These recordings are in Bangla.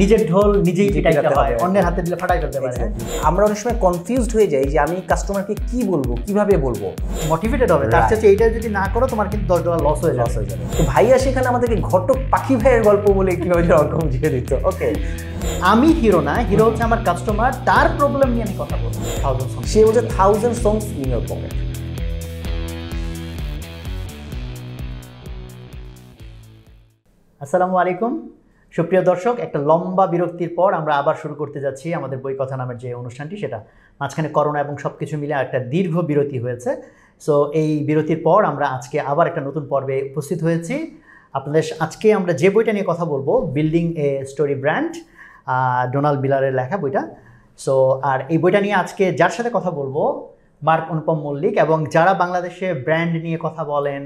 নিজের ঢোল নিজেই পিটাইতে হয়, অন্যের হাতে দিলে ফাটাই ফেলতে পারে। আমরা অনেক সময় কনফিউজড হয়ে যাই যে আমি কাস্টমারকে কি বলবো, কিভাবে বলবো, মোটিভেটেড হবে। তার চেয়ে এইটা যদি না করো তোমার কিন্তু $10 লস হয়ে যাবে। তো ভাইয়া সেখানে আমাদেরকে ঘটক পাখি ভাইয়ের গল্প বলে কিভাবে অঙ্ক বুঝিয়ে দিত। ওকে, আমি হিরো না, হিরো হচ্ছে আমার কাস্টমার, তার প্রবলেম নিয়ে আমি কথা বলবো। সে হচ্ছে 1000 songs in your pocket। আসসালামু আলাইকুম সুপ্রিয় দর্শক, একটা লম্বা বিরক্তির পর আমরা আবার শুরু করতে যাচ্ছি আমাদের বই কথা নামের যে অনুষ্ঠানটি। সেটা মাঝখানে করোনা এবং সব কিছু মিলে একটা দীর্ঘ বিরতি হয়েছে। সো এই বিরতির পর আমরা আজকে আবার একটা নতুন পর্বে উপস্থিত হয়েছি আপনাদের। আজকে আমরা যে বইটা নিয়ে কথা বলবো, building a story brand, Donald মিলারের লেখা বইটা। সো আর এই বইটা নিয়ে আজকে যার সাথে কথা বলবো, মার্ক অনুপম মল্লিক। এবং যারা বাংলাদেশে ব্র্যান্ড নিয়ে কথা বলেন,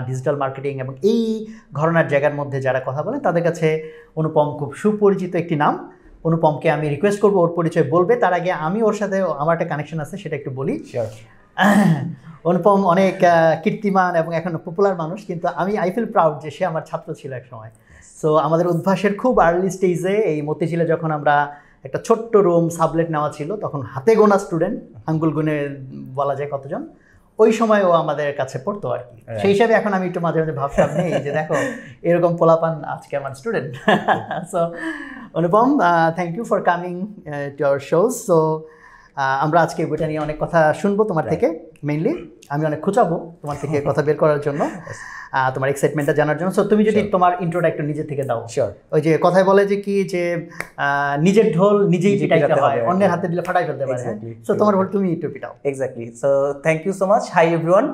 ডিজিটাল মার্কেটিং এবং এই ঘরানার জায়গার মধ্যে যারা কথা বলেন, তাদের কাছে অনুপম খুব সুপরিচিত একটি নাম। অনুপমকে আমি রিকোয়েস্ট করবো ওর পরিচয় বলবে। তার আগে আমি ওর সাথে আমার একটা কানেকশন আছে, সেটা একটু বলি। অনুপম অনেক কীর্তিমান এবং এখন পপুলার মানুষ, কিন্তু আই ফিল প্রাউড যে সে আমার ছাত্র ছিল এক সময়। সো আমাদের উদ্ভাসের খুব আর্লি স্টেজে এই মতিঝিলে যখন আমরা একটা ছোট্ট রুম সাবলেট নেওয়া ছিল, তখন হাতে গোনা স্টুডেন্ট, আঙ্গুল গুনে বলা যায় কতজন, ওই সময় ও আমাদের কাছে পড়তো আর কি। সেই হিসাবে এখন আমি একটু মাঝে মাঝে ভাবসাব নেই যে দেখো এরকম পোলাপান আজকে আমার student. So Anupam, thank you for coming to our shows. So আমরা আজকে বইটা নিয়ে অনেক কথা শুনবো তোমার থেকে। মেইনলি আমি অনেক খুঁচাবো তোমার থেকে কথা বের করার জন্য, তোমার এক্সাইটমেন্টটা জানার জন্য। সো তুমি যদি তোমার ইন্ট্রোটা একটু নিজে থেকে দাও। শিওর। ওই যে কথায় বলে যে কি, যে নিজের ঢোল নিজেই পিটাইতে হয়, অন্যের হাতে দিলে ফাটাই ফেলতে পারে। সো তোমার ঢোল তুমি একটু পিটাও। Exactly. So thank you so much. Hi everyone.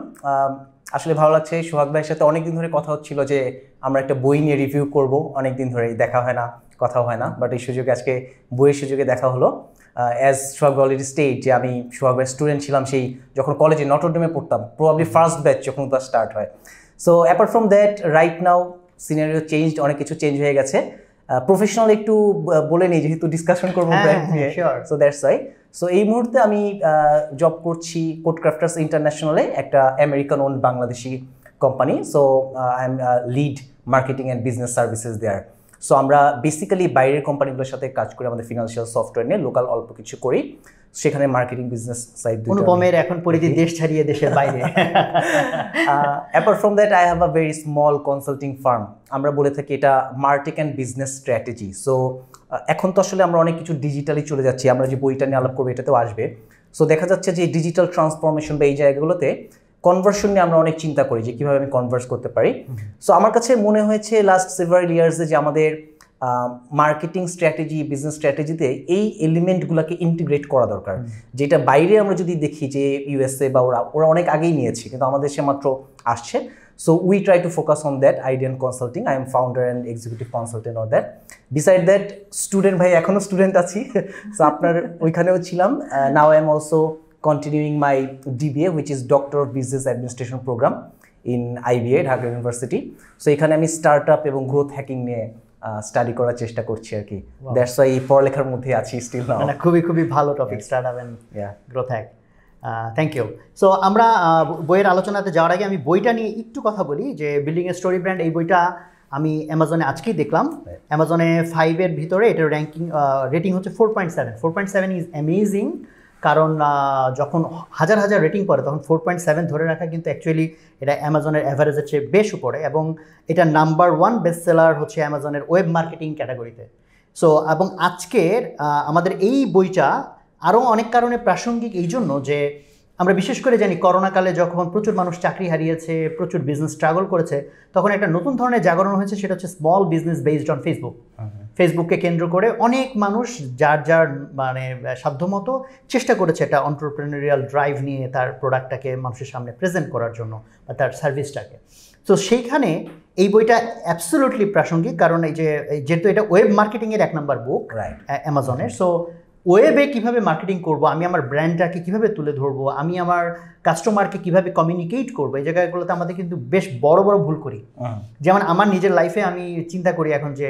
আসলে ভালো লাগছে, সোহাগ ভাইয়ের সাথে অনেকদিন ধরে কথা হচ্ছিল যে আমরা একটা বই নিয়ে রিভিউ করব। অনেকদিন ধরে দেখা হয় না, কথা হয় না, বাট এই সুযোগে আজকে বইয়ের সুযোগে দেখা হলো। অ্যাজ সোহাগ অলরেডি স্টেট যে আমি সোহাগ ভাইয়ের স্টুডেন্ট ছিলাম সেই যখন কলেজে নটরডেমে পড়তাম, প্রবাবলি ফার্স্ট ব্যাচ যখন তার স্টার্ট হয়। So apart from that right now scenario changed, অনেক কিছু চেঞ্জ হয়ে গেছে। প্রফেশনাল একটু বলে নিই যেহেতু ডিসকাশন করবো ব্র্যান্ড নিয়ে। So that's why. সো এই মুহূর্তে আমি জব করছি কোডক্রাফটার্স ইন্টারন্যাশনালে, একটা American own Bangladeshi company. So I am lead marketing and business services there. So আমরা বেসিক্যালি বাইরের কোম্পানিগুলোর সাথে কাজ করি, আমাদের ফিনান্সিয়াল সফটওয়্যার নিয়ে লোকাল অল্প কিছু করি, সেখানে মার্কেটিং বিজনেস সাইড। অনুপমের এখন পরিধি দেশ ছাড়িয়ে দেশের বাইরে। Apart from that I have a very small consulting farm. আমরা বলে থাকি এটা market and business strategy. So এখন তো আসলে আমরা অনেক কিছু ডিজিটালি চলে যাচ্ছি, আমরা যে বইটা নিয়ে আলাপ করবো এটাতেও আসবে। সো দেখা যাচ্ছে যে ডিজিটাল ট্রান্সফরমেশন বা এই জায়গাগুলোতে কনভার্সন নিয়ে আমরা অনেক চিন্তা করি যে কীভাবে আমি কনভার্স করতে পারি। সো আমার কাছে মনে হয়েছে লাস্ট সেভারাল ইয়ার্সে যে আমাদের মার্কেটিং স্ট্র্যাটেজি, বিজনেস স্ট্র্যাটেজিতে এই এলিমেন্টগুলোকে ইন্টিগ্রেট করা দরকার, যেটা বাইরে আমরা যদি দেখি যে ইউএসএ বা ওরা অনেক আগেই নিয়েছে, কিন্তু আমাদের সে মাত্র আসছে। So we try to focus on that idea and consulting. I am founder and executive consultant on that. Beside that student ভাই, এখনও স্টুডেন্ট আছি। সো আপনার ওইখানেও ছিলাম। Now I am also continuing my DBA, which is Doctor of Business Administration program in IBA, Dhaka University. So এখানে আমি স্টার্টআপ এবং গ্রোথ হ্যাকিং নিয়ে স্টাডি করার চেষ্টা করছি আর কি। দ্যাটস ওয়াই এই পড়ালেখার মধ্যে আছি স্টিল নাও। খুবই খুবই ভালো topic, startup and growth hack. Thank you. So আমরা বইয়ের আলোচনাতে যাওয়ার আগে আমি বইটা নিয়ে একটু কথা বলি। যে বিল্ডিং এ স্টোরি ব্র্যান্ড, এই বইটা আমি অ্যামাজনে আজকেই দেখলাম। অ্যামাজনে 5-এর ভিতরে এটার রেটিং হচ্ছে 4.7। 4.7 ইজ অ্যামেজিং, কারণ যখন হাজার হাজার রেটিং পড়ে তখন 4.7 ধরে রাখা কিন্তু অ্যাকচুয়ালি এটা অ্যামাজনের অ্যাভারেজের চেয়ে বেশ উপরে। এবং এটা নাম্বার 1 বেস্ট সেলার হচ্ছে অ্যামাজনের ওয়েব মার্কেটিং ক্যাটাগরিতে। সো এবং আজকের আমাদের এই বইটা আরও অনেক কারণে প্রাসঙ্গিক, এই জন্য যে আমরা বিশেষ করে জানি করোনাকালে যখন প্রচুর মানুষ চাকরি হারিয়েছে, প্রচুর বিজনেস স্ট্রাগল করেছে, তখন একটা নতুন ধরনের জাগরণ হয়েছে, সেটা হচ্ছে small business based on Facebook. ফেসবুককে কেন্দ্র করে অনেক মানুষ যার যার মানে সাধ্যমতো চেষ্টা করেছে একটা এন্টারপ্রেনিউরিয়াল ড্রাইভ নিয়ে তার প্রোডাক্টটাকে মানুষের সামনে প্রেজেন্ট করার জন্য বা তার সার্ভিসটাকে। তো সেইখানে এই বইটা অ্যাবসলিউটলি প্রাসঙ্গিক, কারণ এই যে যেহেতু এটা ওয়েব মার্কেটিংয়ের 1 নম্বর বুক অ্যামাজনের। সো ওয়েবে কীভাবে মার্কেটিং করব, আমি আমার ব্র্যান্ডটাকে কীভাবে তুলে ধরবো, আমি আমার কাস্টমারকে কীভাবে কমিউনিকেট করবো, এই জায়গাগুলোতে আমাদের কিন্তু বেশ বড় বড় ভুল করি। যেমন আমার নিজের লাইফে আমি চিন্তা করি এখন যে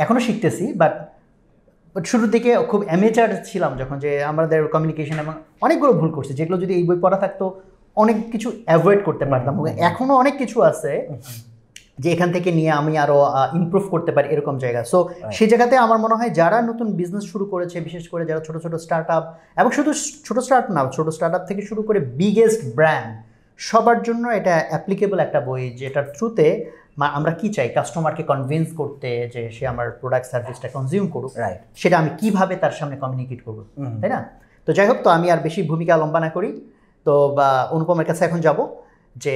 এখনও শিখতেছি, বাট শুরুর দিকে খুব অ্যামেচার ছিলাম যখন, যে আমাদের কমিউনিকেশন এবং অনেকগুলো ভুল করছি, যেগুলো যদি এই বই পড়া থাকতো অনেক কিছু অ্যাভয়েড করতে পারতাম। এখনও অনেক কিছু আছে যে এখান থেকে নিয়ে আমি আরও ইমপ্রুভ করতে পারি এরকম জায়গা। সো সেই জায়গাতে আমার মনে হয় যারা নতুন বিজনেস শুরু করেছে, বিশেষ করে যারা ছোটো ছোটো স্টার্ট আপ, এবং শুধু ছোটো স্টার্ট না, ছোটো স্টার্ট আপ থেকে শুরু করে বিগেস্ট ব্র্যান্ড, সবার জন্য এটা অ্যাপ্লিকেবল একটা বই, যেটার থ্রুতে আমরা কি চাই কাস্টমারকে কনভিন্স করতে যে সে আমার প্রোডাক্ট সার্ভিসটা কনজিউম করুক, সেটা আমি কিভাবে তার সামনে কমিউনিকেট করবো, তাই না? তো যাই হোক, তো আমি আর বেশি ভূমিকা লম্বা না করি, তো অনুপমের কাছে এখন যাব যে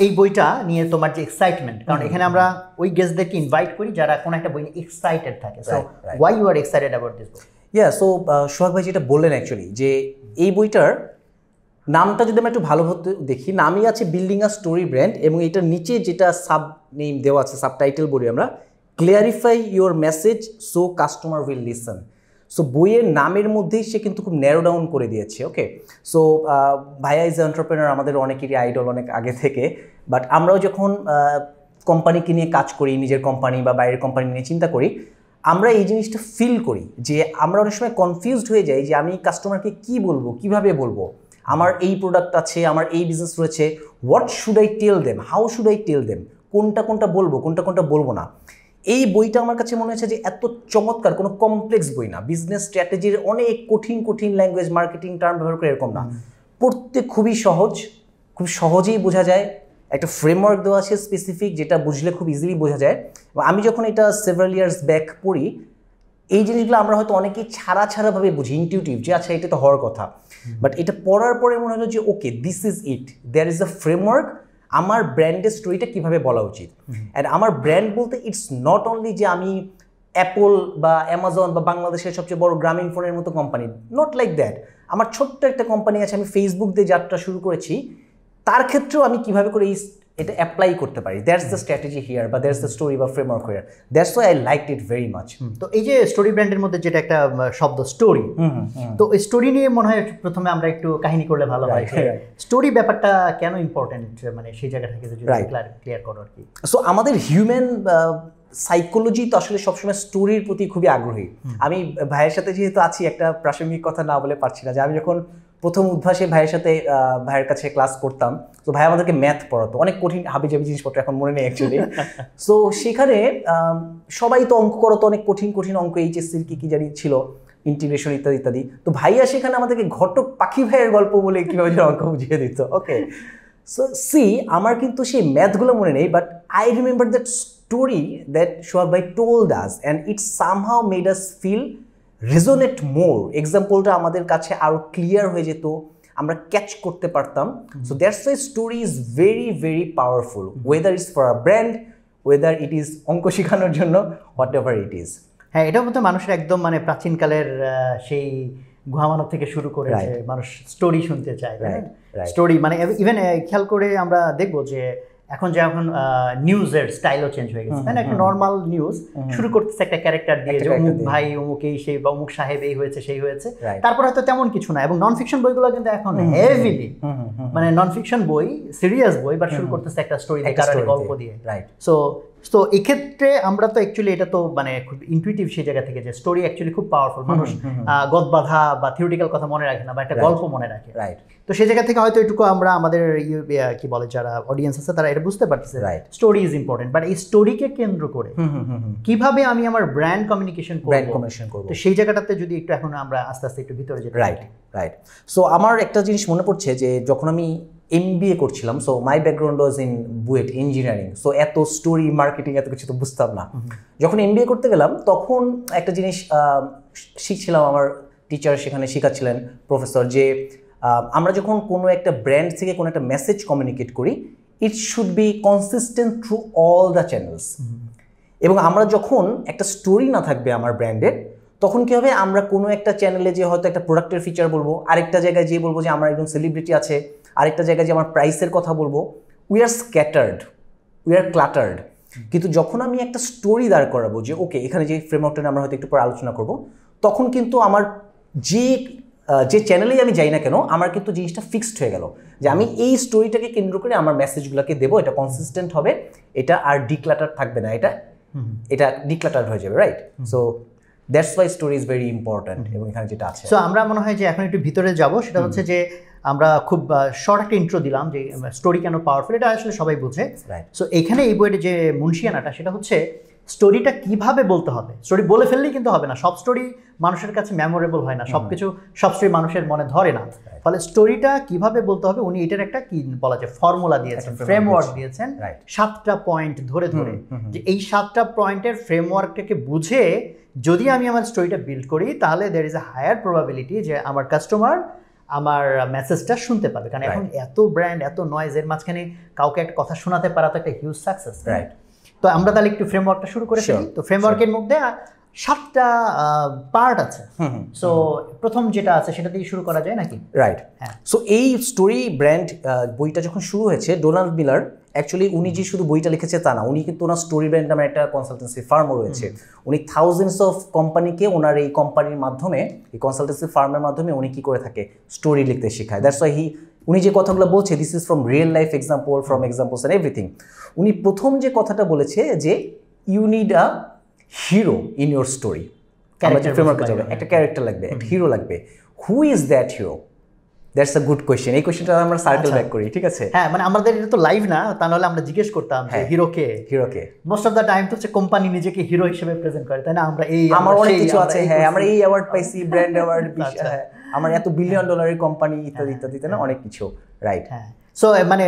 এই বইটা নিয়ে তোমার যে এক্সাইটমেন্ট, কারণ এখানে আমরা ওই গেস্টদেরকে ইনভাইট করি যারা কোনো একটা বই নিয়ে এক্সাইটেড থাকে। So why you are excited about this book? So Sohag ভাই যেটা বললেন অ্যাকচুয়ালি, যে এই বইটার নামটা যদি আমরা একটু ভালোভাবে দেখি, নামই আছে বিল্ডিং আ স্টোরি ব্র্যান্ড, এবং এটার নিচে যেটা সাব নেম দেওয়া আছে, সাবটাইটেল বলি আমরা, clarify your message so customer will listen. So বইয়ের নামের মধ্যেই সে কিন্তু খুব ন্যারো ডাউন করে দিয়েছে। ওকে, সো ভাইয়া ইজ এন্টারপ্রেনার, আমাদের অনেকেরই আইডল অনেক আগে থেকে, বাট আমরাও যখন কোম্পানিকে নিয়ে কাজ করি, নিজের কোম্পানি বা বাইরের কোম্পানি নিয়ে চিন্তা করি, আমরা এই জিনিসটা ফিল করি যে আমরা অনেক সময় কনফিউজড হয়ে যাই যে আমি কাস্টমারকে কি বলবো, কিভাবে বলবো, আমার এই প্রোডাক্ট আছে, আমার এই বিজনেস রয়েছে, what should I tell them, how should I tell them, কোনটা কোনটা বলবো, কোনটা কোনটা বলবো না। এই বইটা আমার কাছে মনে হয়েছে যে এত চমৎকার, কোনো কমপ্লেক্স বই না, বিজনেস স্ট্র্যাটেজির অনেক কঠিন কঠিন ল্যাঙ্গুয়েজ, মার্কেটিং টার্ম ব্যবহার করে এরকম না, পড়তে খুবই সহজ, খুব সহজেই বোঝা যায়, একটা ফ্রেমওয়ার্ক দেওয়া আছে স্পেসিফিক, যেটা বুঝলে খুব ইজিলি বোঝা যায়। আমি যখন এটা সেভারাল ইয়ার্স ব্যাক পড়ি, এই জিনিসগুলো আমরা হয়তো অনেকেই ছাড়াভাবে বুঝি, ইনটিউটিভ, যে আচ্ছা এটা তো হওয়ার কথা, বাট এটা পড়ার পরে মনে হলো যে okay, this is it, there is a framework, আমার ব্র্যান্ডের স্টোরিটা কীভাবে বলা উচিত। অ্যান্ড আমার ব্র্যান্ড বলতে ইটস নট অনলি যে আমি অ্যাপল বা অ্যামাজন বা বাংলাদেশের সবচেয়ে বড় গ্রামীণ ফোনের মতো কোম্পানি, নট লাইক দ্যাট। আমার ছোট্ট একটা কোম্পানি আছে, আমি ফেসবুক দিয়ে যাত্রা শুরু করেছি, তার ক্ষেত্রেও আমি কীভাবে করে এটা অ্যাপ্লাই করতে পারি, দ্যাটস দ্য স্ট্র্যাটেজি হিয়ার, বা দ্যাটস দ্য স্টোরি বা framework here, that's why I liked it very much. তো এই যে স্টোরি ব্র্যান্ডের মধ্যে যেটা একটা শব্দ স্টোরি, তো এই স্টোরি নিয়ে মনে হয় প্রথমে আমরা একটু কাহিনী করলে ভালো হয়। স্টোরি ব্যাপারটা কেন ইম্পর্টেন্ট, মানে সেই জায়গা থেকে যদি ক্লিয়ার করো আর কি। সো আমাদের হিউম্যান সাইকোলজি তো আসলে সবসময় স্টোরির প্রতি খুবই আগ্রহী। আমি ভাইয়ের সাথে যেহেতু আছি, একটা প্রাসঙ্গিক কথা না বলে পারছি না, যে আমি যখন প্রথম উদ্ভাসে ভাইয়ের সাথে ভাইয়ের কাছে ক্লাস করতাম, তো ভাই আমাদেরকে ম্যাথ পড়াতো, অনেক কঠিন হাবিজাবি জিনিসপত্র, এখন মনে নেই অ্যাকচুয়ালি। সো সেখানে সবাই তো অঙ্ক করতো, অনেক কঠিন কঠিন অঙ্ক, এইচএসসির কি জানি ছিল, ইন্টিগ্রেশন ইত্যাদি ইত্যাদি। তো ভাইয়া সেখানে আমাদেরকে ঘটক পাখি ভাইয়ের গল্প বলে কীভাবে অঙ্ক বুঝিয়ে দিত। ওকে, সো আমার কিন্তু সেই ম্যাথগুলো মনে নেই, but I remember that story that Sohag ভাই told us, and it somehow made us feel resonate more. এক্সাম্পলটা আমাদের কাছে আরও ক্লিয়ার হয়ে যেত, আমরা ক্যাচ করতে পারতাম। So that's why story is very very powerful, weather is for a brand, weather it is অঙ্ক শেখানোর জন্য, হোয়াট এভার ইট ইজ। হ্যাঁ, এটার মধ্যে মানুষের একদম মানে প্রাচীনকালের সেই গুহামানব থেকে শুরু করে মানুষ স্টোরি শুনতে চায়। স্টোরি মানে ইভেন খেয়াল করে আমরা দেখবো যে এখন নিউজের স্টাইলও চেঞ্জ হয়ে গেছে, তাই না? একটা নর্মাল নিউজ শুরু করতেছে একটা ক্যারেক্টার দিয়ে, যে অমুক ভাই অমুক এই সেই বা অমুক সাহেব এই হয়েছে সেই হয়েছে, তারপর হয়তো তেমন কিছু না। এবং নন ফিকশন বইগুলো কিন্তু এখন হেভিলি, মানে নন ফিকশন বই, সিরিয়াস বই, বাট শুরু করতেছে একটা স্টোরি দিয়ে, কারণ গল্প দিয়ে। সো এক্ষেত্রে আমরা তো অ্যাকচুয়ালি এটা তো মানে খুব ইনটুইটিভ সেই জায়গা থেকে, যে স্টোরি অ্যাকচুয়ালি খুব পাওয়ারফুল। মানুষ গদবাধা বা থিওরিটিক্যাল কথা মনে রাখে না, বা একটা গল্প মনে রাখে। তো সেই জায়গা থেকে হয়তো এটুকু আমরা আমাদের কি বলে যারা অডিয়েন্স আছে তারা এটা বুঝতে পারতেছে স্টোরি ইজ ইম্পর্টেন্ট। বাট এই স্টোরিকে কেন্দ্র করে কিভাবে আমি আমার ব্র্যান্ড কমিউনিকেশন করব, তো সেই জায়গাটাতে যদি একটু এখন আমরা আস্তে আস্তে একটু ভিতরে যেতে। রাইট। সো আমার একটা জিনিস মনে পড়ছে, যে যখন আমি MBA করছিলাম, so my background was in BUET engineering, so এত স্টোরি মার্কেটিং এত কিছু তো বুঝতাম না। যখন MBA করতে গেলাম, তখন একটা জিনিস শিখছিলাম, আমার টিচার সেখানে শেখাচ্ছিলেন, প্রফেসর, যে আমরা যখন কোনো একটা ব্র্যান্ড থেকে কোনো একটা মেসেজ কমিউনিকেট করি, it should be consistent through all the channels. এবং আমরা যখন একটা স্টোরি না থাকবে আমার ব্র্যান্ডের, তখন কী হবে, আমরা কোনো একটা চ্যানেলে যে হয়তো একটা প্রোডাক্টের ফিচার বলবো, আরেকটা জায়গায় যে বলবো যে আমার একজন সেলিব্রিটি আছে, আরেকটা জায়গায় যে আমার প্রাইসের কথা বলবো, we are scattered, we are cluttered. কিন্তু যখন আমি একটা স্টোরি দাঁড় করাবো, যে ওকে এখানে যে ফ্রেমওয়ার্কটা আমরা হয়তো একটু পরে আলোচনা করবো, তখন কিন্তু আমার যে চ্যানেলেই আমি যাই না কেন, আমার কিন্তু জিনিসটা ফিক্সড হয়ে গেল, যে আমি এই স্টোরিটাকে কেন্দ্র করে আমার মেসেজগুলোকে দেবো, এটা কনসিস্টেন্ট হবে, এটা আর ডিক্লাটার থাকবে না, এটা ডিক্লাটার হয়ে যাবে। Right? So that's why story is very important. এবং এখানে যেটা আছে, সো আমরা মনে হয় যে এখন একটু ভিতরে যাব, সেটা হচ্ছে যে আমরা খুব শর্ট একটা ইন্ট্রো দিলাম যে স্টোরি কেন পাওয়ারফুল, এটা আসলে সবাই বোঝে। সো এখানে এই বইয়ের যে মুন্সিয়ানাটা সেটা হচ্ছে স্টোরিটা কিভাবে বলতে হবে। স্টোরি বলে ফেললেই কিন্তু হবে না, সব স্টোরি মানুষের কাছে মেমোরেবল হয় না, সব স্টোরি মানুষের মনে ধরে না। ফলে স্টোরিটা কিভাবে বলতে হবে উনি এটার একটা কি বলা যায় ফর্মুলা দিয়েছেন, ফ্রেমওয়ার্ক দিয়েছেন, 7টা পয়েন্ট ধরে ধরে যে এই 7টা পয়েন্টের ফ্রেমওয়ার্কটাকে বুঝে যদি আমি আমার স্টোরিটা বিল্ড করি তাহলে there is a higher probability যে আমার কাস্টমার আমার মেসেজটা শুনতে পাবে। কারণ এখন এত ব্র্যান্ড, এত নয়েজ, এর মাঝখানে কাউকে একটা কথা শোনাতে পারা তো একটা হিউজ সাকসেস, রাইট? তো আমরা তাহলে একটু ফ্রেমওয়ার্কটা শুরু করে ফেলি। তো ফ্রেমওয়ার্কের মধ্যে 7টা পার্ট আছে। সো প্রথম যেটা আছে সেটা দিয়ে শুরু করা যায় নাকি? রাইট। সো এই স্টোরি ব্র্যান্ড বইটা যখন শুরু হয়েছে, ডোনাল্ড মিলার অ্যাকচুয়ালি উনি যে শুধু বইটা লিখেছে তা না, উনি কিন্তু ওনার স্টোরি ব্র্যান্ড নামে একটা কনসালটেন্সি ফার্মও রয়েছে। উনি থাউজেন্ডস অফ কোম্পানিকে ওনার এই কোম্পানির মাধ্যমে, এই কনসালটেন্সি ফার্মের মাধ্যমে উনি কি করে থাকে স্টোরি লিখতে শেখায়। দ্যাটস ওয়াই উনি যে কথাগুলো বলছে this is from real life example, from examples and everything. উনি প্রথম যে কথাটা বলেছে যে you need a hero in your story. একটা ক্যারেক্টার লাগবে, একটা হিরো লাগবে। Who is that hero? That's a good question. এই কোয়েশ্চেনটা আমরা সার্কেল ব্যাক করি, ঠিক আছে? হ্যাঁ, মানে আমাদের এটা তো লাইভ না, তা নাহলে আমরা জিজ্ঞেস করতাম যে হিরোকে। মোস্ট অফ দ্য টাইম তো হচ্ছে কোম্পানি নিজেকে হিরো হিসেবে প্রেজেন্ট করে, তাই না? আমরা এই আমার অনেক কিছু আছে, হ্যাঁ, আমরা এই অ্যাওয়ার্ড পাইছি, ব্র্যান্ড অ্যাওয়ার্ড, আমার এত বিলিয়ন ডলারের কোম্পানি ইত্যাদি ইত্যাদি, তাই না? অনেক কিছু, রাইট? হ্যাঁ। সো মানে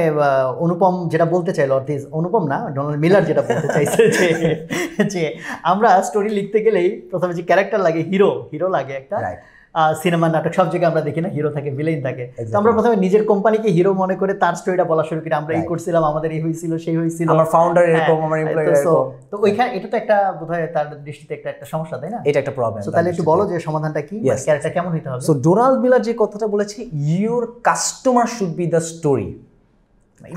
অনুপম যেটা বলতে চাইলো, অনুপম না, ডোনাল্ড মিলার যেটা বলতে চাইছে যে আমরা স্টোরি লিখতে গেলেই প্রথমে যে ক্যারেক্টার লাগে, হিরো লাগে একটা। সিনেমা, নাটক, সব জায়গায় আমরা দেখি না হিরো থাকে, ভিলেন থাকে। তো আমরা প্রথমে নিজের কোম্পানিকে হিরো মনে করে তার স্টোরিটা বলা শুরু করি। আমরা এই করছিলাম, আমাদের এই হয়েছিল, সেই হয়েছিল, আমার ফাউন্ডার এরকম, আমার এমপ্লয়ি এরকম। তো ওইখানে এটা তো একটা বোধহয় তার দৃষ্টিতে একটা সমস্যা, তাই না? এটা একটা প্রবলেম। সো তাহলে একটু বলো যে সমাধানটা কি, ক্যারেক্টার কেমন হইতে হবে? সো ডোনাল্ড মিলার যে কথাটা বলেছে, your customer should be the story.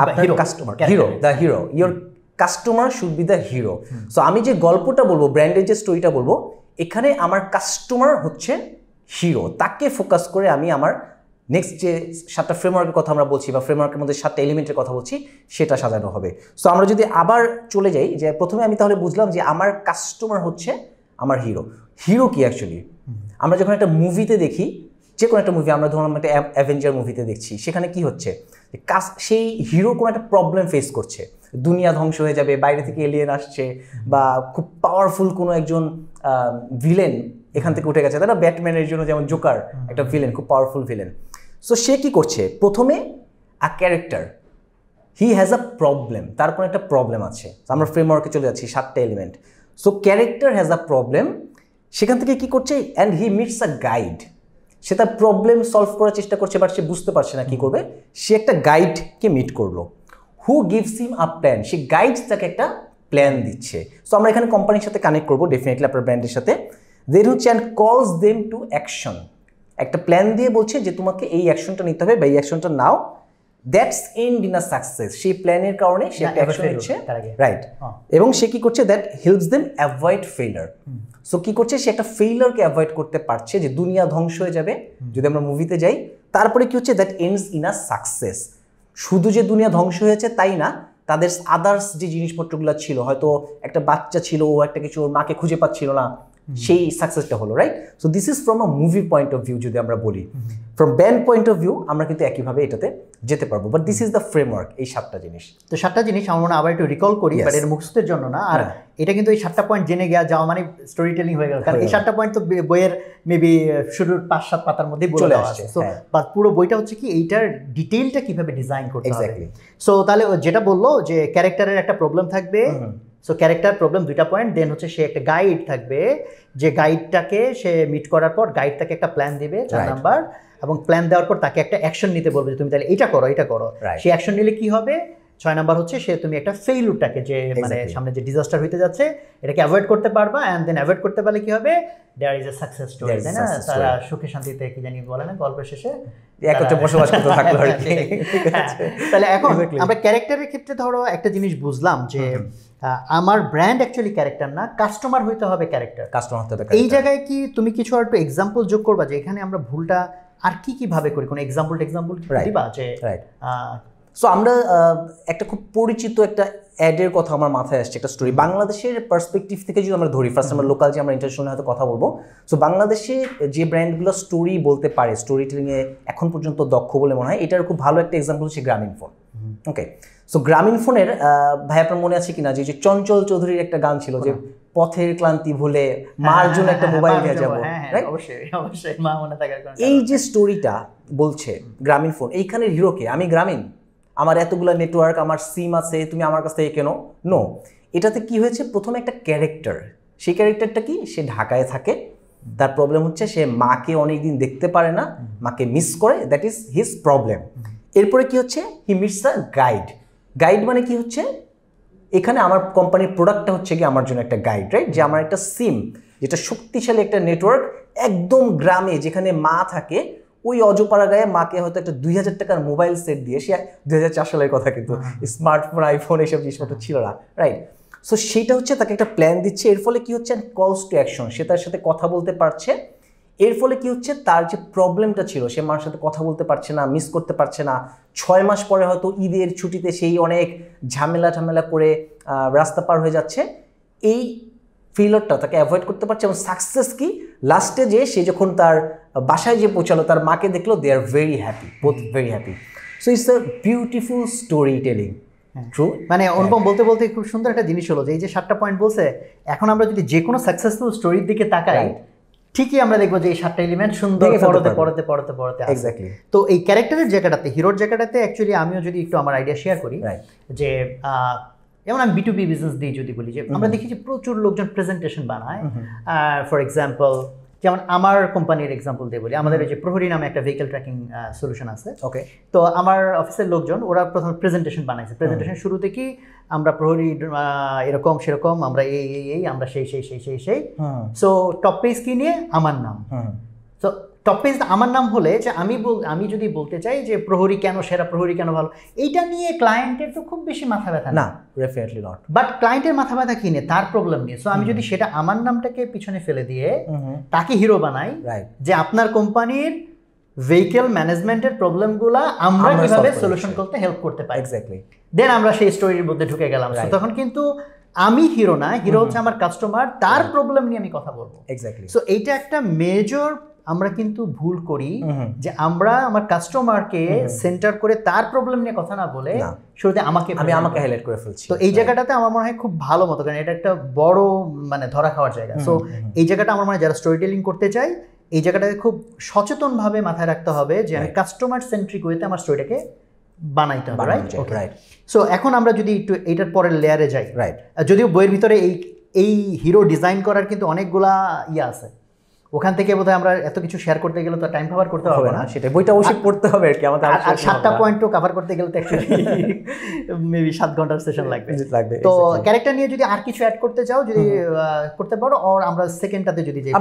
আপনার customer hero, the hero, your customer should be the hero. So আমি যে গল্পটা বলবো, ব্র্যান্ডের যে স্টোরিটা বলবো, এখানে আমার কাস্টমার হচ্ছে হিরো। তাকে ফোকাস করে আমি আমার নেক্সট যে 7টা ফ্রেমওয়ার্কের কথা আমরা বলছি, বা ফ্রেমওয়ার্কের মধ্যে 7টা এলিমেন্টের কথা বলছি, সেটা সাজানো হবে। সো আমরা যদি আবার চলে যাই, যে প্রথমে আমি তাহলে বুঝলাম যে আমার কাস্টমার হচ্ছে আমার হিরো। হিরো কি অ্যাকচুয়ালি? আমরা যখন একটা মুভিতে দেখি, যে কোনো একটা মুভি, আমরা ধরুন একটা অ্যাভেঞ্জার মুভিতে দেখছি, সেখানে কি হচ্ছে, সেই হিরো কোনো একটা প্রবলেম ফেস করছে, দুনিয়া ধ্বংস হয়ে যাবে, বাইরে থেকে এলিয়েন আসছে, বা খুব পাওয়ারফুল কোনো একজন ভিলেন এখান থেকে উঠে গেছে, তাই না? ব্যাটম্যানের জন্য যেমন জোকার একটা ভিলেন, খুব পাওয়ারফুল ভিলেন। সো সে কি করছে, প্রথমে a character, he has a problem, তার কোনো একটা প্রবলেম আছে। আমরা ফ্রেমওয়ার্কে চলে যাচ্ছি, 7টা element. So character has a problem, সেখান থেকে কি করছে, and he meets a guide. সে তার প্রবলেম সলভ করার চেষ্টা করছে, বাট সে বুঝতে পারছে না কি করবে। সে একটা গাইডকে মিট করলো, হু গিভস হিম আ প্ল্যান। সে গাইড তাকে একটা প্ল্যান দিচ্ছে। সো আমরা এখানে কোম্পানির সাথে কানেক্ট করবো, ডেফিনেটলি আপনার ব্র্যান্ডের সাথে। দেন হচ্ছে অ্যান্ড কলস দেম টু অ্যাকশন। একটা প্ল্যান দিয়ে বলছে যে তোমাকে এই অ্যাকশনটা নিতে হবে, বা এই অ্যাকশনটা নাও। That's end in a success. সেই প্ল্যানের কারণে সে একটা অ্যাকশন নিচ্ছে, রাইট? এবং সে কি করছে, that helps them avoid failure. So কি করছে, সে একটা ফেইলারকে অ্যাভয়েড করতে পারছে, যে দুনিয়া ধ্বংস হয়ে যাবে যদি আমরা মুভিতে যাই। তারপরে কি হচ্ছে, that ends in a success. শুধু যে দুনিয়া ধ্বংস হয়েছে তাই না, তাদের আদার্স যে জিনিসপত্রগুলো ছিল, হয়তো একটা বাচ্চা ছিল, ও একটা কিছু ওর মাকে খুঁজে পাচ্ছিল না, সেই সাকসেসটা হলো, right? So this is from a movie point of view. যদি আমরা বলি from brand point of view, আমরা কিন্তু একইভাবে এটাতে যেতে পারবো। But this is the framework, এই 7টা জিনিস। তো 7টা জিনিস আমরা মনে আবার একটু রিকল করি, বাট এর মুখস্থের জন্য না। আর এটা কিন্তু এই 7টা পয়েন্ট জেনে যাওয়া মানে স্টোরি টেলিং হয়ে গেল। কারণ এই 7টা পয়েন্ট তো বইয়ের মেবি শুরুর 5-7 পাতার মধ্যেই বলে দেওয়া আছে। সো বাট পুরো বইটা হচ্ছে কি এইটার ডিটেইলটা কিভাবে ডিজাইন করতে হবে। সো তাহলে যেটা বললো যে ক্যারেক্টারের একটা প্রবলেম থাকবে। সো ক্যারেক্টার, প্রবলেম, 2টা পয়েন্ট। দেন হচ্ছে সে একটা গাইড থাকবে, যে গাইডটাকে সে মিট করার পর গাইড তাকে একটা প্ল্যান দিবে, 4 নাম্বার। এবং প্ল্যান দেওয়ার পর তাকে একটা অ্যাকশন নিতে বলবে, যে তুমি তাহলে এটা করো, এটা করো। সেই অ্যাকশন নিলে কি হবে, 6 নাম্বার হচ্ছে সে তুমি একটা ফেইলুরটাকে, যে মানে সামনে যে ডিজাস্টার হইতে যাচ্ছে, এটাকে অ্যাভয়েড করতে পারবা। অ্যান্ড দেন অ্যাভয়েড করতে পারলে কি হবে, there is a success story, তাই না? তারা সুখে শান্তিতে, কি জানি বলে না, গল্পের শেষে একত্রে বসবাস করতে থাকলো আর কি। তাহলে এখন আমরা ক্যারেক্টারের ক্ষেত্রে ধরো একটা জিনিস বুঝলাম যে আমার ব্র্যান্ড অ্যাকচুয়ালি ক্যারেক্টার না, কাস্টমার হইতে হবে ক্যারেক্টার। কাস্টমার হতে হবে। এই জায়গায় কি তুমি কিছু আর একটু এক্সাম্পল যোগ করবা, যে এখানে আমরা ভুলটা আর কি ভাবে করি? কোনো এক্সাম্পল দিবা, যে সো আমরা একটা খুব পরিচিত একটা অ্যাডের কথা আমার মাথায় আসছে, একটা স্টোরি বাংলাদেশের পার্সপেক্টিভ থেকে যদি আমরা ধরি, ফার্স্ট আমরা লোকাল যে আমরা ইন্টারন্যাশনাল হয়তো কথা বলবো। সো বাংলাদেশে যে ব্র্যান্ডগুলো স্টোরি বলতে পারে, স্টোরি টেলিংয়ে এখন পর্যন্ত দক্ষ বলে মনে হয়, এটার খুব ভালো একটা এক্সাম্পল হচ্ছে গ্রামীণ ফোন। ওকে, সো গ্রামীণ ফোনের ভাই আপনার মনে আছে কিনা যে চঞ্চল চৌধুরীর একটা গান ছিল যে পথের ক্লান্তি ভুলে মার জন্য একটা মোবাইল নিয়ে যাবো, এই যে স্টোরিটা বলছে গ্রামীণ ফোন, এইখানের হিরোকে আমি গ্রামীণ, আমার এতগুলো নেটওয়ার্ক, আমার সিম আছে, তুমি আমার কাছ থেকে কেন? নো, এটাতে কি হয়েছে, প্রথমে একটা ক্যারেক্টার, সেই ক্যারেক্টারটা কি, সে ঢাকায় থাকে, তার প্রবলেম হচ্ছে সে মাকে অনেকদিন দেখতে পারে না, মাকে মিস করে, দ্যাট ইজ হিজ প্রবলেম। এরপরে কি হচ্ছে, হি মিটস আ গাইড। গাইড মানে কি হচ্ছে, এখানে আমার কোম্পানির প্রোডাক্টটা হচ্ছে কি আমার জন্য একটা গাইড, রাইট, যে আমার একটা সিম যেটা শক্তিশালী একটা নেটওয়ার্ক একদম গ্রামে যেখানে মা থাকে, ওই অজপাড়া গায়ে মাকে হয়তো একটা 2000 টাকার মোবাইল সেট দিয়ে, সে 2004 সালের কথা, কিন্তু স্মার্টফোন আইফোন এইসব জিনিসপত্র ছিল না, রাইট। সো সেইটা হচ্ছে তাকে একটা প্ল্যান দিচ্ছে, এর ফলে কি হচ্ছে, কলস টু অ্যাকশন, সে তার সাথে কথা বলতে পারছে। এর ফলে কি হচ্ছে, তার যে প্রবলেমটা ছিল, সে মার সাথে কথা বলতে পারছে না, মিস করতে পারছে না, 6 মাস পরে হয়তো ঈদের ছুটিতে সেই অনেক ঝামেলা করে রাস্তা পার হয়ে যাচ্ছে, এই ফেলিওরটা তাকে অ্যাভয়েড করতে পারছে। এবং সাকসেস কি, লাস্টে যে সে যখন তার বাসায় যে পৌঁছালো, তার মাকে দেখলো, they are very happy, both very happy. So it's a beautiful story telling. True, মানে অনুপম বলতে বলতে খুব সুন্দর একটা জিনিস হলো যে এই যে 7টা পয়েন্ট বলছে, এখন আমরা যদি যে কোনো সাকসেসফুল স্টোরির দিকে তাকাই, ঠিকই আমরা দেখবো যে এই 7টা এলিমেন্ট সুন্দর পড়তে এক্স্যাক্টলি। তো এই ক্যারেক্টারের জায়গাটাতে, হিরোর জায়গাটাতে অ্যাকচুয়ালি আমিও যদি একটু আমার আইডিয়া শেয়ার করি, যে যেমন আমি B2B বিজনেস দিয়ে যদি বলি, যে আমরা দেখি যে প্রচুর লোকজন প্রেজেন্টেশন বানায়। ফর এক্সাম্পল, যেমন আমার কোম্পানির এক্সাম্পল দিয়ে বলি, আমাদের যে প্রহরী নামে একটা ভেহিকেল ট্র্যাকিং সলিউশন আছে। ওকে, তো আমার অফিসের লোকজন ওরা প্রথম প্রেজেন্টেশন বানাইছে। প্রেজেন্টেশন শুরু থেকে আমরা প্রহরী এরকম সেরকম, আমরা এই আমরা সেই। সো টপ পেজ কি নিয়ে, আমার নাম। তো টপ পেজ আমার নাম হলে যে আমি যদি বলতে চাই যে প্রহরী কেন সেরা, প্রহরী কেন ভালো, এইটা নিয়ে ক্লায়েন্টের তো খুব বেশি মাথা ব্যথা না, ডেফিনেটলি নট। বাট ক্লায়েন্টের মাথা ব্যথা কি নিয়ে, তার প্রবলেম নিয়ে। সো আমি যদি সেটা আমার নামটাকে পিছনে ফেলে দিয়ে তাকে হিরো বানাই, যে আপনার কোম্পানির ভেহিকেল ম্যানেজমেন্টের প্রবলেমগুলা আমরা কিভাবে সলিউশন করতে হেল্প করতে পারি, এক্স্যাক্টলি, দেন আমরা সেই স্টোরির মধ্যে ঢুকে গেলাম। তখন কিন্তু আমি হিরো না, হিরো হচ্ছে আমার কাস্টমার, তার প্রবলেম নিয়ে আমি কথা বলবো। এক্স্যাক্টলি। সো এইটা একটা মেজর আমরা কিন্তু ভুল করি, যে আমরা আমার কাস্টমারকে সেন্টার করে তার প্রবলেম নিয়ে কথা না বলে শুরুতে আমাকে হাইলাইট করে ফেলছি। তো এই জায়গাটাতে আমার মনে হয় খুব ভালো মতো, কারণ এটা একটা বড় মানে ধরা খাওয়ার জায়গা। সো এই জায়গাটা আমার মনে হয় যারা স্টোরি টেলিং করতে চাই, এই জায়গাটাকে খুব সচেতনভাবে মাথায় রাখতে হবে যে আমি কাস্টমার সেন্ট্রিক ওয়েতে আমার স্টোরিটাকে বানাইতে হবে, রাইট। সো এখন আমরা যদি একটু এইটার পরের লেয়ারে যাই, রাইট, যদিও বইয়ের ভিতরে এই হিরো ডিজাইন করার কিন্তু অনেকগুলা ইয়ে আছে, ওখান থেকে বোধহয় আমরা এত কিছু শেয়ার করতে গেলে তো টাইম কভার করতে হবে না, সেটা বইটা অবশ্যই পড়তে হবে আর কি। আমাদের আর 7টা পয়েন্টও কভার করতে গেলে তো অ্যাকচুয়ালি মেবি 7 ঘন্টার সেশন লাগবে। তো ক্যারেক্টার নিয়ে যদি আর কিছু অ্যাড করতে চাও, যদি করতে পারো, আর আমরা সেকেন্ডটাতে যদি যাই,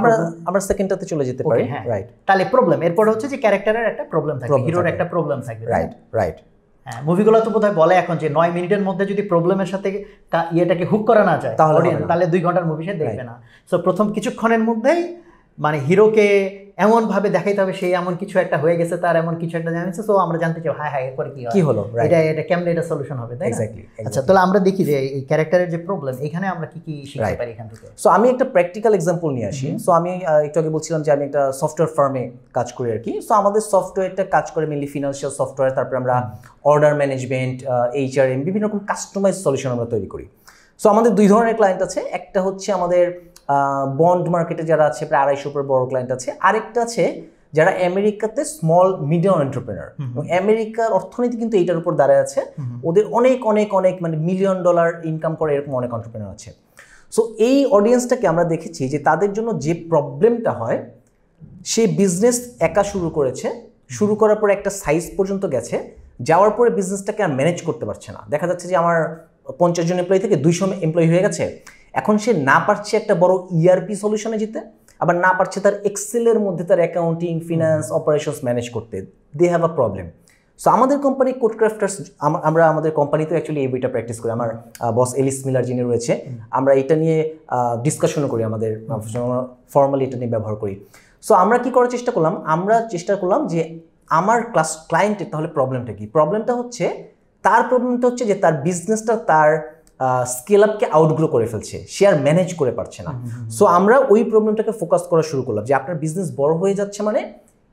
আমরা সেকেন্ডটাতে চলে যেতে পারি, রাইট। তাহলে প্রবলেম, এরপর হচ্ছে যে ক্যারেক্টারের একটা প্রবলেম থাকবে, হিরোর একটা প্রবলেম থাকবে, রাইট। হ্যাঁ, মুভিগুলো তো বোধহয় বলে এখন যে 9 মিনিটের মধ্যে যদি প্রবলেমের সাথে ইয়েটাকে হুক করা না যায় তাহলে 2 ঘন্টার মুভি সে দেখবে না। সো প্রথম কিছুক্ষণের মধ্যেই মানে হিরোকে এমন ভাবে দেখাইতে হবে, সেই এমন কিছু একটা হয়ে গেছে, তার এমন কিছু একটা জানিয়েছে। সো আমরা জানতে চাই হাই এরপরে কি হলো, এটা কেমনে এটা সলিউশন হবে, তাই না? আচ্ছা, তাহলে আমরা দেখি যে এই ক্যারেক্টারের যে প্রবলেম, এখানে আমরা কি শিখতে পারি এখান থেকে। সো আমি একটা প্র্যাকটিক্যাল এক্সাম্পল নিয়ে আসি। সো আমি একটু আগে বলছিলাম যে আমি একটা সফটওয়্যার ফার্মে কাজ করি আর কি। সো আমাদের সফটওয়্যারটা কাজ করে মেনলি ফিনান্সিয়াল সফটওয়্যার, তারপরে আমরা অর্ডার ম্যানেজমেন্ট, HRM, বিভিন্ন রকম কাস্টমাইজ সলিউশন আমরা তৈরি করি। সো আমাদের 2 ধরনের ক্লায়েন্ট আছে। একটা হচ্ছে আমাদের বন্ড মার্কেটে যারা আছে, প্রায় 250 উপর বড় ক্লায়েন্ট আছে। আরেকটা আছে যারা আমেরিকাতে স্মল মিডিয়াম এন্টারপ্রেনার। আমেরিকার অর্থনীতি কিন্তু এইটার উপর দাঁড়ায় আছে, ওদের অনেক অনেক অনেক মানে $1 মিলিয়ন ইনকাম করে এরকম অনেক এন্টারপ্রেনার আছে। সো এই অডিয়েন্সটাকে আমরা দেখেছি যে তাদের জন্য যে প্রবলেমটা হয়, সে বিজনেস একা শুরু করেছে, শুরু করার পরে একটা সাইজ পর্যন্ত গেছে, যাওয়ার পরে বিজনেসটাকে আর ম্যানেজ করতে পারছে না। দেখা যাচ্ছে যে আমার 50 জন এমপ্লয়ি থেকে 200 এমপ্লয়ি হয়ে গেছে। এখন সে না পারছে একটা বড় ERP সলিউশনে যেতে, আবার না পারছে তার এক্সেলের মধ্যে তার অ্যাকাউন্টিং, ফিনান্স, অপারেশনস ম্যানেজ করতে। They have a problem. So আমাদের কোম্পানি কোডক্রাফটার্স, আমরা আমাদের কোম্পানিতেও অ্যাকচুয়ালি এই বইটা প্র্যাকটিস করি। আমার বস এলিস মিলার যিনি রয়েছে, আমরা এটা নিয়ে ডিসকাশনও করি, আমাদের ফর্মালি এটা নিয়ে ব্যবহার করি। সো আমরা কি করার চেষ্টা করলাম, আমরা চেষ্টা করলাম যে আমার ক্লায়েন্টের তাহলে প্রবলেমটা কি। প্রবলেমটা হচ্ছে তার প্রবলেমটা হচ্ছে যে তার বিজনেসটা তার স্কেল আপকে আউটগ্রো করে ফেলছে, সে আর ম্যানেজ করে পারছে না। সো আমরা ওই প্রবলেমটাকে ফোকাস করা শুরু করলাম যে আপনার বিজনেস বড় হয়ে যাচ্ছে মানে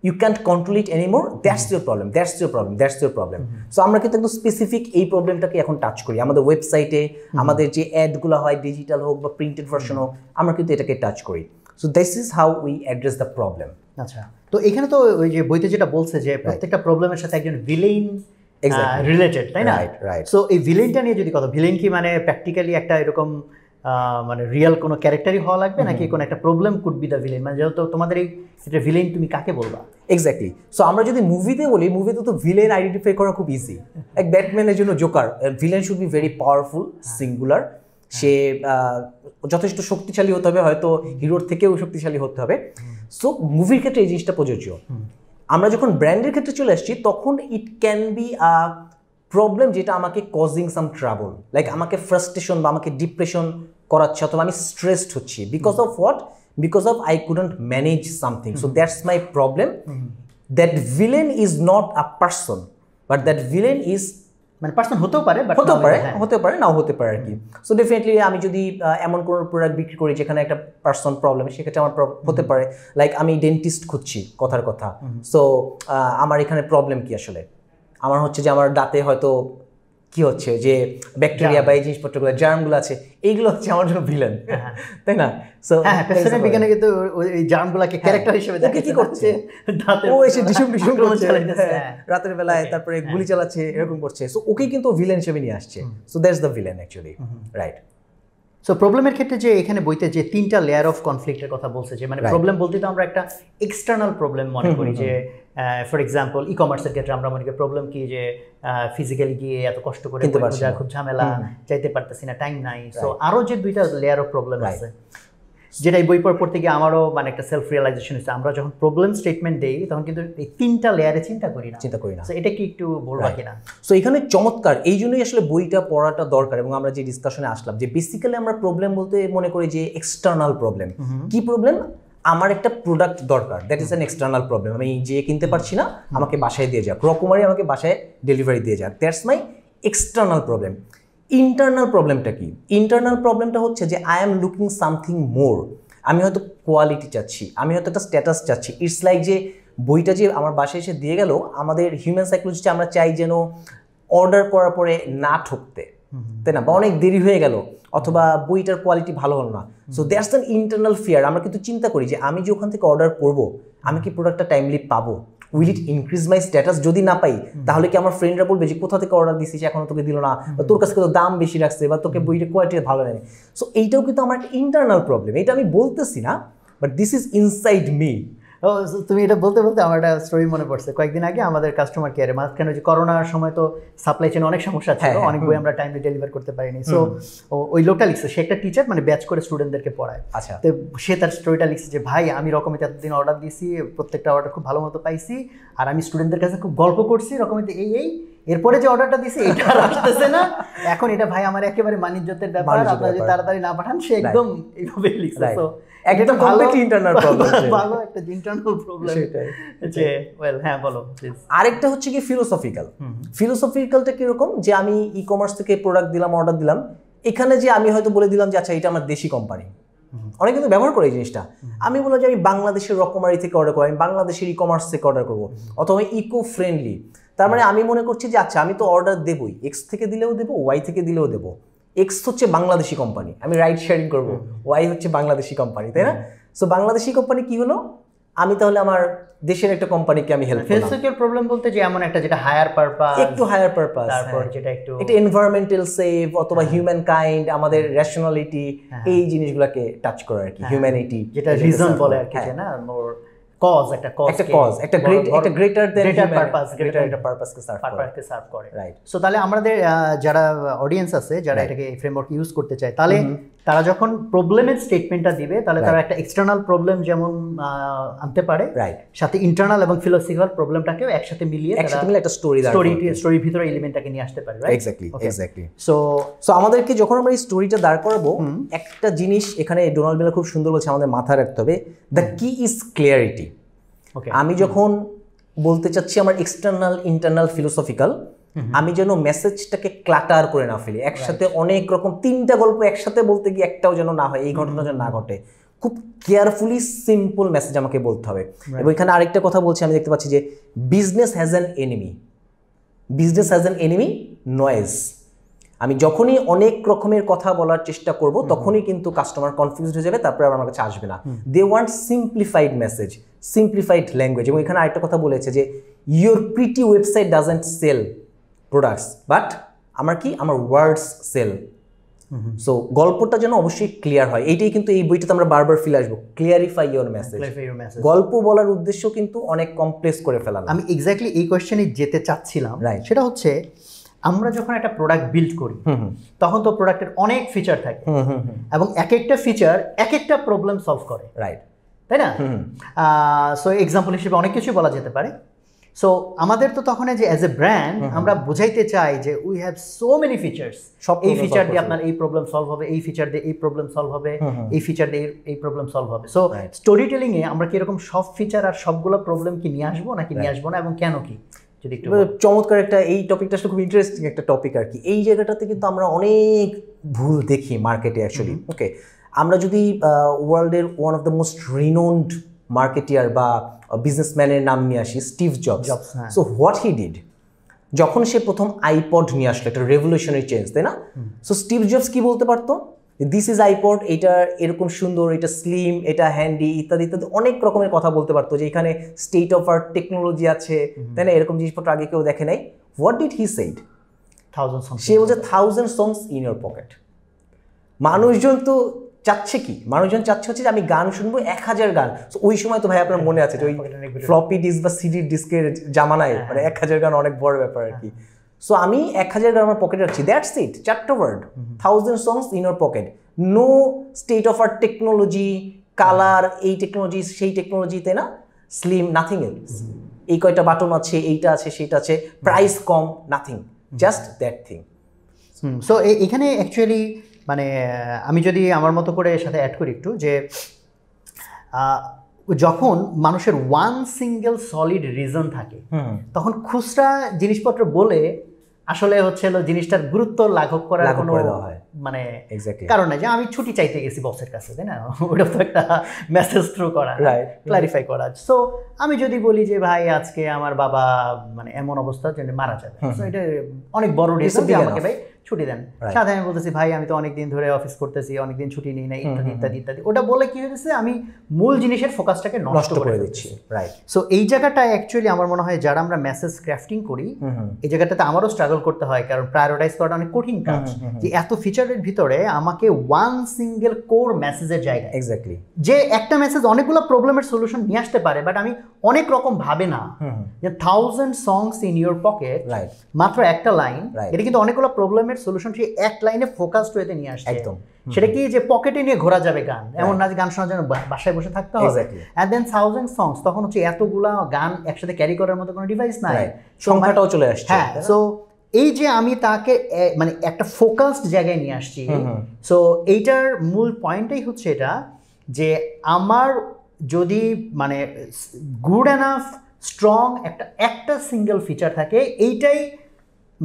you can't control it anymore, that's your problem, that's your problem, that's your problem. So আমরা কিন্তু একদম স্পেসিফিক এই প্রবলেমটাকে এখন টাচ করি আমাদের ওয়েবসাইটে, আমাদের যে অ্যাডগুলো হয় ডিজিটাল হোক বা প্রিন্টেড ভার্সন হোক, আমরা কিন্তু এটাকে টাচ করি। So this is how we address the problem. আচ্ছা, তো এখানে তো ওই যে বইতে যেটা বলছে যে প্রত্যেকটা প্রবলেমের সাথে একজন ভিলেন রিলেটেড, তাই না? সো এই ভিলেনটা নিয়ে যদি কথা, ভিলেন কি মানে প্র্যাকটিক্যালি একটা এরকম মানে রিয়েল কোনো ক্যারেক্টারই হওয়া লাগবে নাকি কোনো একটা problem could be the villain, মানে যেহেতু তোমাদের এই এটা ভিলেন তুমি কাকে বলবা? এক্স্যাক্টলি। সো আমরা যদি মুভিতে বলি, মুভিতে তো ভিলেন আইডেন্টিফাই করা খুব ইজি। এক ব্যাটম্যানের জন্য Joker, villain should be very powerful, singular, সে যথেষ্ট শক্তিশালী হতে হবে, হয়তো হিরোর থেকেও শক্তিশালী হতে হবে। সো মুভির ক্ষেত্রে এই জিনিসটা প্রযোজ্য। আমরা যখন ব্র্যান্ডের ক্ষেত্রে চলে আসছি তখন it can be a problem যেটা আমাকে কজিং সাম ট্রাবল, লাইক আমাকে ফ্রাস্ট্রেশন বা আমাকে ডিপ্রেশন করাচ্ছে, অথবা আমি স্ট্রেসড হচ্ছি because of what, because of I couldn't manage something. So that's my problem. That villain is not a person, but that villain is মানে পার্সন হতেও পারে, হতে পারে নাও হতে পারে আর কি। সো ডেফিনেটলি আমি যদি এমন কোনো প্রোডাক্ট বিক্রি করি যেখানে একটা পার্সন প্রবলেম, সেক্ষেত্রে আমার হতে পারে লাইক আমি ডেন্টিস্ট খুঁজছি কথার কথা। সো আমার এখানে প্রবলেম কি আসলে, আমার হচ্ছে যে আমার দাঁতে হয়তো কি হচ্ছে যে ব্যাকটেরিয়া বা এই জিনিসপত্রগুলো জার্মগুলো আছে, এইগুলো হচ্ছে আমার জন্য ভিলেন, তাই না? সো পেছনের বিজ্ঞানে কিন্তু ওই জার্মগুলোকে ক্যারেক্টার হিসেবে দেখে কি করছে, ও এসে ডিসুম করছে রাতের বেলায়, তারপরে গুলি চালাচ্ছে, এরকম করছে। সো ওকে কিন্তু ভিলেন হিসেবে নিয়ে আসছে। So that's the villain actually, right. So প্রবলেমের ক্ষেত্রে যে এখানে বইতে যে 3টা লেয়ার অফ কনফ্লিক্টের কথা বলছে, যে মানে প্রবলেম বলতে তো আমরা একটা এক্সটার্নাল প্রবলেম মনে করি, যে ফর এক্সাম্পল ই কমার্সের ক্ষেত্রে আমরা মনে করি প্রবলেম কি যে ফিজিক্যালি গিয়ে এত কষ্ট করে খুব ঝামেলা, চাইতে পারতেছি না, টাইম নাই। সো আরও যে 2টা লেয়ার অফ প্রবলেম আছে, যেটা এই বই পড়তে গিয়ে আমারও মানে একটা সেলফ রিয়েলাইজেশন হচ্ছে, আমরা যখন প্রবলেম স্টেটমেন্ট দেই তখন কিন্তু এই 3টা লেয়ারে চিন্তা করি না। সো এটা কি একটু বলবা কিনা? সো এখানে চমৎকার, এই জন্যই আসলে বইটা পড়াটা দরকার। এবং আমরা যে ডিসকাশনে আসলাম যে বেসিক্যালি আমরা প্রবলেম বলতে মনে করি যে এক্সটার্নাল প্রবলেম। কি প্রবলেম? আমার একটা প্রোডাক্ট দরকার, that is an external problem. আমি যে কিনতে পারছি না, আমাকে বাসায় দিয়ে যাক, রকমারি আমাকে বাসায় ডেলিভারি দিয়ে যাক, that's my external problem. Internal প্রবলেমটা কি? ইন্টারনাল প্রবলেমটা হচ্ছে যে I am looking something more. আমি হয়তো কোয়ালিটি চাচ্ছি, আমি হয়তো একটা স্ট্যাটাস চাচ্ছি। ইটস লাইক যে বইটা যে আমার বাসায় এসে দিয়ে গেল, আমাদের হিউম্যান সাইকোলজিতে আমরা চাই যেন অর্ডার করার পরে না ঠকতে, তাই না? বা অনেক দেরি হয়ে গেল, অথবা বইটার কোয়ালিটি ভালো হলো না। So that's an internal fear. আমরা কিন্তু চিন্তা করি যে আমি যে ওখান থেকে অর্ডার করবো, আমি কি প্রোডাক্টটা টাইমলি পাবো? Will it increase my status? যদি না পাই তাহলে কি আমার ফ্রেন্ডরা বলবে যে কোথা থেকে অর্ডার দিছিস, এখনো তোকে দিল না, বা তোর কাছে তো দাম বেশি রাখছে, বা তোকে বইটার কোয়ালিটি ভালো নেই। সো এইটাও কিন্তু আমার একটা ইন্টারনাল প্রবলেম। এটা আমি বলতেছি না, but this is inside me. ও, তুমি এটা বলতে বলতে আমার একটা স্টোরি মনে পড়ছে। কয়েকদিন আগে আমাদের কাস্টমার কেয়ারে, মাঝখানে যে করোনার সময় তো সাপ্লাই চেনে অনেক সমস্যা ছিল, অনেক বই আমরা টাইমলি ডেলিভার করতে পারিনি। সো ওই লোকটা লিখছে, সে একটা টিচার, মানে ব্যাচ করে স্টুডেন্টদেরকে পড়ায়। আচ্ছা, তো সে তার স্টোরিটা লিখছে যে ভাই আমি রকমের এতদিন অর্ডার দিয়েছি, প্রত্যেকটা অর্ডার খুব ভালো মতো পাইছি, আর আমি স্টুডেন্টদের কাছে খুব গল্প করছি রকমের এই এরপরে যে অর্ডারটা দিয়েছি এটা আর আসতেছে না, এখন এটা ভাই আমার একেবারে মানিজ্যতের ব্যাপার, আপনারা যদি তাড়াতাড়ি না পাঠান। সে একদম এইভাবে লিখছে। তো একদম কমপ্লিটলি ইন্টারনাল প্রবলেম, ভালো একটা ইন্টারনাল প্রবলেম। যে ওয়েল, হ্যাঁ বলো প্লিজ। আরেকটা হচ্ছে কি ফিলোসফিক্যাল। ফিলোসফিক্যালটা কিরকম, যে আমি ই কমার্স থেকে প্রোডাক্ট দিলাম, অর্ডার দিলাম, এখানে যে আমি হয়তো বলে দিলাম যে আচ্ছা এটা আমার দেশি কোম্পানি, অনেকে কিন্তু ব্যবহার করে এই জিনিসটা। আমি বললাম যে আমি বাংলাদেশের রকমারি থেকে অর্ডার করবো, আমি বাংলাদেশের ই কমার্স থেকে অর্ডার করবো, অথবা ইকো ফ্রেন্ডলি। তার মানে আমি মনে করছি যে আচ্ছা আমি তো অর্ডার দেবই, এক্স থেকে দিলেও দেবো, ওয়াই থেকে দিলেও দেবো। এক্স হচ্ছে বাংলাদেশি কোম্পানি, আমি রাইট শেয়ারিং করবো, ওয়াই হচ্ছে বাংলাদেশি কোম্পানি, তাই না? সো বাংলাদেশি কোম্পানি কি হলো, আমি তাহলে আমার দেশের একটা কোম্পানিকে আমি হেল্প করলাম। ফিলোসফিক্যাল প্রবলেম বলতে যে এমন একটা যেটা হায়ার পারপাস, একটু হায়ার পারপাস, তারপর যেটা একটু এনভায়রনমেন্টাল সেভ, অথবা হিউম্যান কাইন্ড, আমাদের রেশনালিটি, এই জিনিসগুলোকে টাচ করে আর কি, হিউম্যানিটি, যেটা রিজন বলে আর কি, যে না মোর কজ, একটা গ্রেটার পারপাসকে সার্ভ করে, রাইট? সো তাহলে আমাদের যারা অডিয়েন্স আছে, যারা এটাকে ফ্রেমওয়ার্ক ইউজ করতে চায়, তাহলে তারা যখন প্রবলেমের স্টেটমেন্টটা দিবে, তাহলে তারা একটা এক্সটার্নাল প্রবলেম যেমন আনতে পারে, রাইট, সাথে ইন্টারনাল এবং ফিলোসফিক্যাল প্রবলেমটাকেও একসাথে মিলিয়ে একটা স্টোরির ভিতরে এলিমেন্টটাকে নিয়ে আসতে পারে, রাইট? এক্স্যাক্টলি। সো আমাদেরকে যখন আমরা এই স্টোরিটা দাঁড় করাবো, একটা জিনিস এখানে ডোনাল্ড মিলার খুব সুন্দর বলছে, আমাদের মাথায় রাখতে হবে, দ্য কি ইজ ক্লিয়ারিটি। আমি যখন বলতে চাচ্ছি আমার এক্সটার্নাল, ইন্টারনাল, ফিলোসফিক্যাল, আমি যেন মেসেজটাকে ক্লাটার করে না ফেলি, একসাথে অনেক রকম 3টা গল্প একসাথে বলতে গিয়ে একটাও যেন না হয়, এই ঘটনা যেন না ঘটে। খুব কেয়ারফুলি সিম্পল মেসেজ আমাকে বলতে হবে। এবং এখানে আরেকটা কথা বলছি, আমি দেখতে পাচ্ছি যে business has an enemy, business has an enemy noise. আমি যখনই অনেক রকমের কথা বলার চেষ্টা করব তখনই কিন্তু কাস্টমার কনফিউজড হয়ে যাবে, তারপরে আমার কাছে আসবে না। They want simplified message, simplified language. এবং এখানে আরেকটা কথা বলেছে যে your pretty website doesn't sell products but আমার কি, আমার ওয়ার্ডস সেল। সো গল্পটা যেন অবশ্যই ক্লিয়ার হয়, এইটাই কিন্তু এই বইটাতে আমরা বারবার ফিরে আসবো, ক্লিয়ারিফাই ইউর মেসেজ। গল্প বলার উদ্দেশ্য কিন্তু অনেক কমপ্লেক্স করে ফেলা। আমি এক্স্যাক্টলি এই কোয়েশ্চেনে যেতে চাচ্ছিলাম, সেটা হচ্ছে আমরা যখন একটা প্রোডাক্ট বিল্ড করি তখন তো প্রোডাক্টের অনেক ফিচার থাকে এবং এক একটা ফিচার এক একটা প্রবলেম সলভ করে, রাইট, তাই না? সো এক্সাম্পল হিসেবে অনেক কিছু বলা যেতে পারে। সো আমাদের তো তখন যে অ্যাজ এ ব্র্যান্ড আমরা বুঝাইতে চাই যে we have so many features, এই ফিচার দিয়ে আপনার এই প্রবলেম সলভ হবে, এই ফিচার দিয়ে এই প্রবলেম সলভ হবে, এই ফিচার দিয়ে এই প্রবলেম সলভ হবে। সো স্টোরি টেলিং এ আমরা কি এরকম সব ফিচার আর সবগুলো প্রবলেম কি নিয়ে আসবো নাকি নিয়ে আসবো না, এবং কেন কি? যদি একটু চমৎকার একটা, এই টপিকটা আসলে খুব ইন্টারেস্টিং একটা টপিক আর কি। এই জায়গাটাতে কিন্তু আমরা অনেক ভুল দেখি মার্কেটে অ্যাকচুয়ালি। ওকে, আমরা যদি ওয়ার্ল্ডের one of the most renowned marketeer বা বিজনেসম্যানের নাম নিয়ে আসি, Steve jobs. So what he did, যখন সে প্রথম আইপড নিয়ে আসলো, একটা রেভলিউশনারি চেঞ্জ, তাই না? সো স্টিভ জবস কি বলতে পারতো, দিস ইজ আইপড, এটা এরকম সুন্দর, এটা স্লিম, এটা হ্যান্ডি, ইত্যাদি ইত্যাদি অনেক রকমের কথা বলতে পারতো, যে এখানে স্টেট অফ আর্ট টেকনোলজি আছে, তাই না? এরকম জিনিসপত্র আগে কেউ দেখে নাই। What did he said? সে বলছে 1000 songs in your pocket। মানুষজন তো চাচ্ছে কি, মানুষজন চাচ্ছে হচ্ছে যে আমি গান শুনবো 1000 গান। ওই সময় তো ভাই আপনার মনে আছে যে ওই ফ্লপি ডিস্ক বা সিডি ডিস্কের জামানায় মানে 1000 গান অনেক বড় ব্যাপার আর কি। সো আমি 1000 গান আমার পকেটে রাখছি, দ্যাটস ইট, 4টা word, 1000 songs in your pocket, no state of art technology, colour, এই টেকনোলজি সেই টেকনোলজি, তাই না? Slim, nothing else. এই কয়টা বাটন আছে, এইটা আছে, সেইটা আছে, প্রাইস কম, nothing, just that thing. So এখানে অ্যাকচুয়ালি মানে আমি যদি আমার মতো করে এর সাথে অ্যাড করি একটু, যে যখন মানুষের ওয়ান সিঙ্গেল সলিড রিজন থাকে তখন খুচরা জিনিসপত্র বলে আসলে হচ্ছে জিনিসটার গুরুত্ব লাঘব করার কোনো মানে কারণ নাই। যে আমি ছুটি চাইতে গেছি বসের কাছে, তাই না? ওটা তো একটা মেসেজ থ্রু করা, ক্লারিফাই করা। সো আমি যদি বলি যে ভাই আজকে আমার বাবা মানে এমন অবস্থা যে মারা যাবে, এটা অনেক বড় রিজন, আমাকে ভাই ছুটি দেন। সাথে আমি বলতেছি ভাই আমি তো অনেকদিন ধরে অফিস করতেছি, অনেকদিন ছুটি নিই না, ইত্যাদি ইত্যাদি ইত্যাদি। ওটা বলে কি হয়েছে, আমি মূল জিনিসের ফোকাসটাকে নষ্ট করে দিচ্ছি, রাইট? সো এই জায়গাটায় অ্যাকচুয়ালি আমার মনে হয় যারা আমরা মেসেজ ক্রাফটিং করি এই জায়গাটাতে আমারও স্ট্রাগল করতে হয়, কারণ প্রায়োরিটাইজ করাটা অনেক কঠিন কাজ। যে এত ফিচারের ভিতরে আমাকে ওয়ান সিঙ্গেল কোর মেসেজের জায়গায়, এক্স্যাক্টলি, যে একটা মেসেজ অনেকগুলো প্রবলেমের সলিউশন নিয়ে আসতে পারে, বাট আমি অনেক রকম ভাবে না যে 1000 songs in your pocket, মাত্র একটা লাইন, এটা কিন্তু অনেকগুলো প্রবলেমের সলিউশন সেই এক লাইনে ফোকাসড হয়ে নিয়ে আসছে একদম। সেটা কি যে পকেটে নিয়ে ঘোরা যাবে গান, এমন না যে গান শোনার জন্য বাসায় বসে থাকতে হবে। এন্ড দেন 1000 songs, তখন হচ্ছে এতগুলা গান একসাথে ক্যারি করার মতো কোনো ডিভাইস নাই, সংখ্যাটাও চলে আসছে। হ্যাঁ, সো এই যে আমি তাকে মানে একটা ফোকাসড জায়গায় নিয়ে আসছি। সো এইটার মূল পয়েন্টটাই হচ্ছে এটা, যে আমার যদি মানে গুড এনাফ স্ট্রং একটা সিঙ্গেল ফিচার থাকে, এইটাই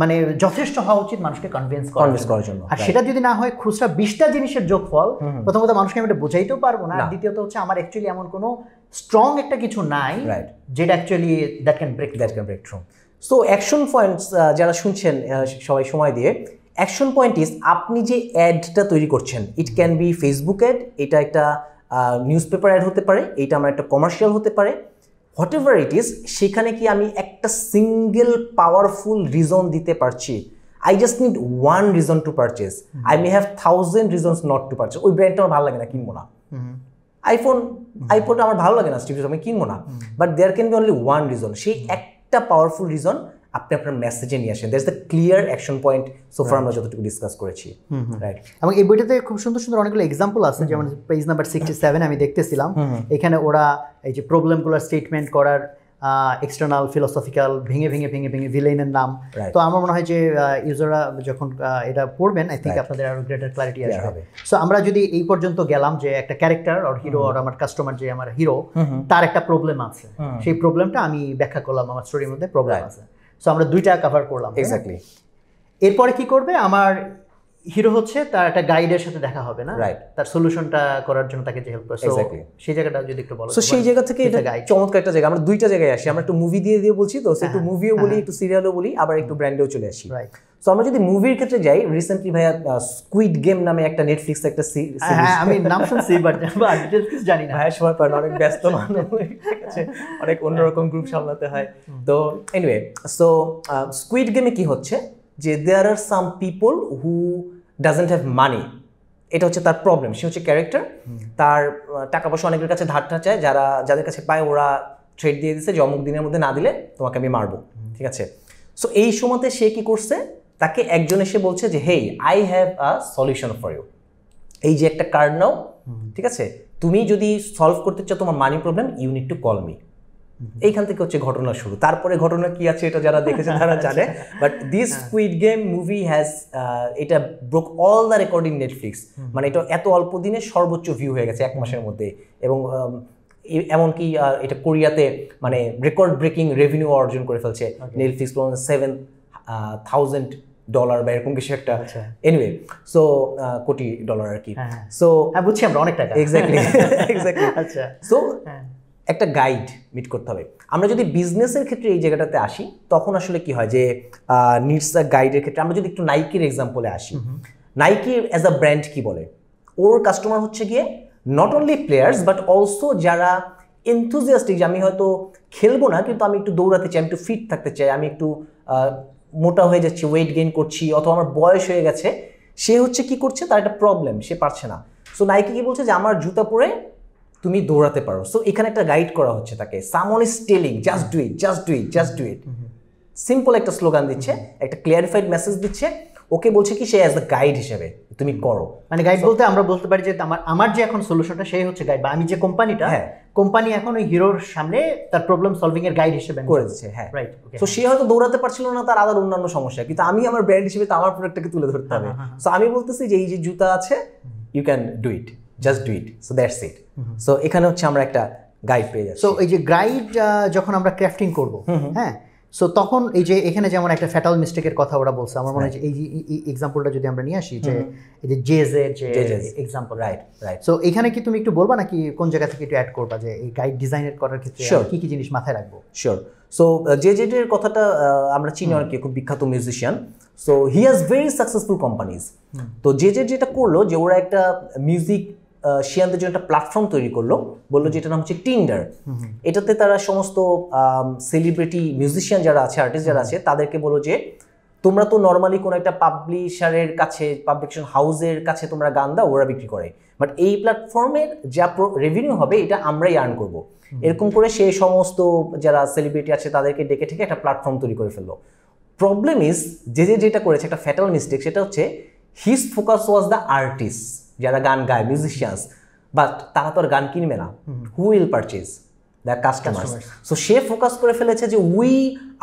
মানে যথেষ্ট হওয়া উচিত মানুষকে কনভিন্স করার জন্য। আর সেটা যদি না হয় খুচরা 20টা জিনিসের যোগফল, প্রথমত মানুষকে আমি এটা বোঝাইতেও পারবো না, আর দ্বিতীয়ত হচ্ছে আমার অ্যাকচুয়ালি এমন কোনো স্ট্রং একটা কিছু নাই যেটা actually that can break through. So action points যারা শুনছেন সবাই সময় দিয়ে, অ্যাকশন পয়েন্ট ইজ আপনি যে অ্যাডটা তৈরি করছেন, it can be Facebook ad, এটা একটা নিউজ পেপার অ্যাড হতে পারে, এটা আমার একটা কমার্শিয়াল হতে পারে, হোয়াট এভার ইট ইজ, সেখানে কি আমি একটা সিঙ্গেল পাওয়ারফুল রিজন দিতে পারছি? I just need one reason to purchase, I may have 1000 reasons not to purchase. ওই ব্র্যান্ডটা আমার ভালো লাগে না, কিনবো না। আইফোন আমার ভালো লাগে না, স্টিভ জবস, আমি কিনবো না। But there can be only one reason, সেই একটা পাওয়ারফুল রিজন আপনি আপনার মেসেজে নিয়ে আসেন। That's the clear action point so far আমরা যতটুকু ডিসকাস করেছি, রাইট? এবং এই বইটাতে খুব সুন্দর সুন্দর অনেকগুলো এক্সাম্পল আছে, যেমন পেজ নাম্বার 67 আমি দেখতেছিলাম, এখানে ওরা এই যে প্রবলেমগুলোর স্টেটমেন্ট করার এক্সটার্নাল ফিলোসফিক্যাল ভেঙে ভেঙে ভেঙে ভেঙে ভিলেনের নাম। তো আমার মনে হয় যে ইউজাররা যখন এটা পড়বেন, আই থিঙ্ক আপনাদের আরো গ্রেটার ক্ল্যারিটি আসবে। সো আমরা যদি এই পর্যন্ত গেলাম যে একটা ক্যারেক্টার আর হিরো আর আমার কাস্টমার যে আমার হিরো, তার একটা প্রবলেম আছে, সেই প্রবলেমটা আমি ব্যাখ্যা করলাম আমার স্টোরির মধ্যে প্রবলেম আছে। সো আমরা দুইটা কভার করলাম। এক্স্যাক্টলি। এরপরে কি করবে, আমার হিরো হচ্ছে তার একটা গাইডের সাথে দেখা হবে না, রাইট, তার সলিউশনটা করার জন্য তাকে যে হেল্প করে। সেই জায়গাটা যদি একটু বলো। সো সেই জায়গা থেকে এটা চমৎকার একটা জায়গা। আমরা দুইটা জায়গায় আসি, আমরা একটু মুভি দিয়ে বলছি, তো একটু মুভিও বলি, একটু সিরিয়ালও বলি, আবার একটু ব্র্যান্ডেও চলে আসি। সো আমরা যদি মুভির ক্ষেত্রে যাই, রিসেন্টলি ভাইয়া স্কুইড গেম নামে একটা নেটফ্লিক্স একটা সিরিজ, আমি নাম শুনছি বাট ডিটেইলস জানি না। ভাইয়া সময় পায় না, অনেক ব্যস্ত মানুষ, ঠিক আছে, অনেক অন্যরকম গ্রুপ সামলাতে হয়। তো এনিওয়ে, সো স্কুইড গেমে কি হচ্ছে যে there are some people who doesn't have money, এটা হচ্ছে তার প্রবলেম। সে হচ্ছে ক্যারেক্টার, তার টাকা পয়সা অনেকের কাছে ধারটা চায়, যাদের কাছে পায় ওরা ট্রেড দিয়ে দিচ্ছে যে অমুক দিনের মধ্যে না দিলে তোমাকে আমি মারবো, ঠিক আছে। সো এই সময়তে সে কি করছে, তাকে একজন এসে বলছে যে hey, I have a solution for you, এই যে একটা কার্ড নাও, ঠিক আছে, তুমি যদি সলভ করতে চাও তোমার money problem, you need to call me. এইখান থেকে হচ্ছে ঘটনা শুরু। তারপরে ঘটনা কি আছে এটা যারা দেখেছে তারা জানে, but this Squid Game movie has, এটা broke all the record in Netflix. মানে এটা এত অল্প দিনে সর্বোচ্চ ভিউ হয়ে গেছে 1 মাসের মধ্যে, এবং এমনকি এটা কোরিয়াতে মানে রেকর্ড ব্রেকিং রেভিনিউ অর্জন করে ফেলছে। নেটফ্লিক্স $7,000 বা এরকম কিছু একটা, এনিওয়ে, সো কোটি ডলার আর কি। সো বুঝছি আমরা, অনেক টাকা। এক্স্যাক্টলি। আচ্ছা, সো একটা গাইড মিট করতে হবে। আমরা যদি বিজনেসের ক্ষেত্রে এই জায়গাটাতে আসি, তখন আসলে কি হয় যে নিডস আ গাইডের ক্ষেত্রে আমরা যদি একটু নাইকির এক্সাম্পলে আসি, নাইকি অ্যাজ আ ব্র্যান্ড কি বলে, ওর কাস্টমার হচ্ছে গিয়ে not only players but also যারা এনথুজিয়াস্টিক, যে আমি হয়তো খেলবো না কিন্তু আমি একটু দৌড়াতে চাই, আমি একটু ফিট থাকতে চাই, আমি একটু মোটা হয়ে যাচ্ছি, ওয়েট গেইন করছি, অথবা আমার বয়স হয়ে গেছে, সে হচ্ছে কি করছে, তার একটা প্রবলেম, সে পারছে না। সো নাইকি কি বলছে যে আমার জুতা পরে তুমি দৌড়াতে পারো। সো এখানে একটা গাইড করা হচ্ছে তাকে, someone is telling just do it, just do it, just do it, simple একটা স্লোগান দিচ্ছে, একটা ক্লিয়ারিফাইড মেসেজ দিচ্ছে, ওকে বলছে কি সে অ্যাজ দ্য গাইড হিসেবে তুমি করো। মানে গাইড বলতে আমরা বলতে পারি যে আমার যে এখন সলিউশনটা সেই হচ্ছে গাইড, বা আমি যে কোম্পানিটা, কোম্পানি এখন ওই হিরোর সামনে তার প্রবলেম সলভিং এর গাইড হিসেবে করে দিচ্ছে। হ্যাঁ, রাইট। সো সে হয়তো দৌড়াতে পারছিল না, তার আদার অন্যান্য সমস্যা, কিন্তু আমি আমার ব্র্যান্ড হিসেবে তো আমার প্রোডাক্টটাকে তুলে ধরতে হবে। সো আমি বলতেছি যে এই যে জুতা আছে, you can do it, just do it, so that's it. So এখানে হচ্ছে আমরা একটা গাইড পেয়ে যাচ্ছি। সো এই যে গাইড যখন আমরা ক্রাফটিং করব, হ্যাঁ, সো তখন এই যে এখানে যেমন একটা ফ্যাটাল মিস্টেকের কথা ওরা বলছে, আমার মনে হয় এই যে এক্সাম্পলটা যদি আমরা নিয়ে আসি, যে এই যে জেজের যে এক্সাম্পল, রাইট। সো এখানে কি তুমি একটু বলবা নাকি কোন জায়গা থেকে একটু অ্যাড করবা যে এই গাইড ডিজাইনের করার ক্ষেত্রে কি কি জিনিস মাথায় রাখবো? শিওর। সো জেজের কথাটা আমরা চিনি অনেকে, খুব বিখ্যাত musician. So he has very successful companies. তো জেজের যেটা করলো যে ওরা একটা মিউজিক শিয়ানদের জন্য একটা প্ল্যাটফর্ম তৈরি করলো, বললো যে এটার নাম হচ্ছে টিন্ডার। এটাতে তারা সমস্ত সেলিব্রিটি মিউজিশিয়ান যারা আছে, আর্টিস্ট যারা আছে, তাদেরকে বললো যে তোমরা তো নর্মালি কোনো একটা পাবলিশারের কাছে, পাবলিকেশন হাউসের কাছে তোমরা গান দাও, ওরা বিক্রি করে, বাট এই প্ল্যাটফর্মের যা রেভিনিউ হবে এটা আমরাই আর্ন করবো। এরকম করে সেই সমস্ত যারা সেলিব্রিটি আছে তাদেরকে ডেকে ঠেকে একটা প্ল্যাটফর্ম তৈরি করে ফেললো। প্রবলেম ইজ যেটা করেছে একটা ফ্যাটাল মিস্টেক, সেটা হচ্ছে his focus was the artist, যারা গান গায়, মিউজিশিয়ানস, বাট তারা তো আর গান কিনবে না। Who will purchase? The customers. So say focus করে ফেলেছে যে we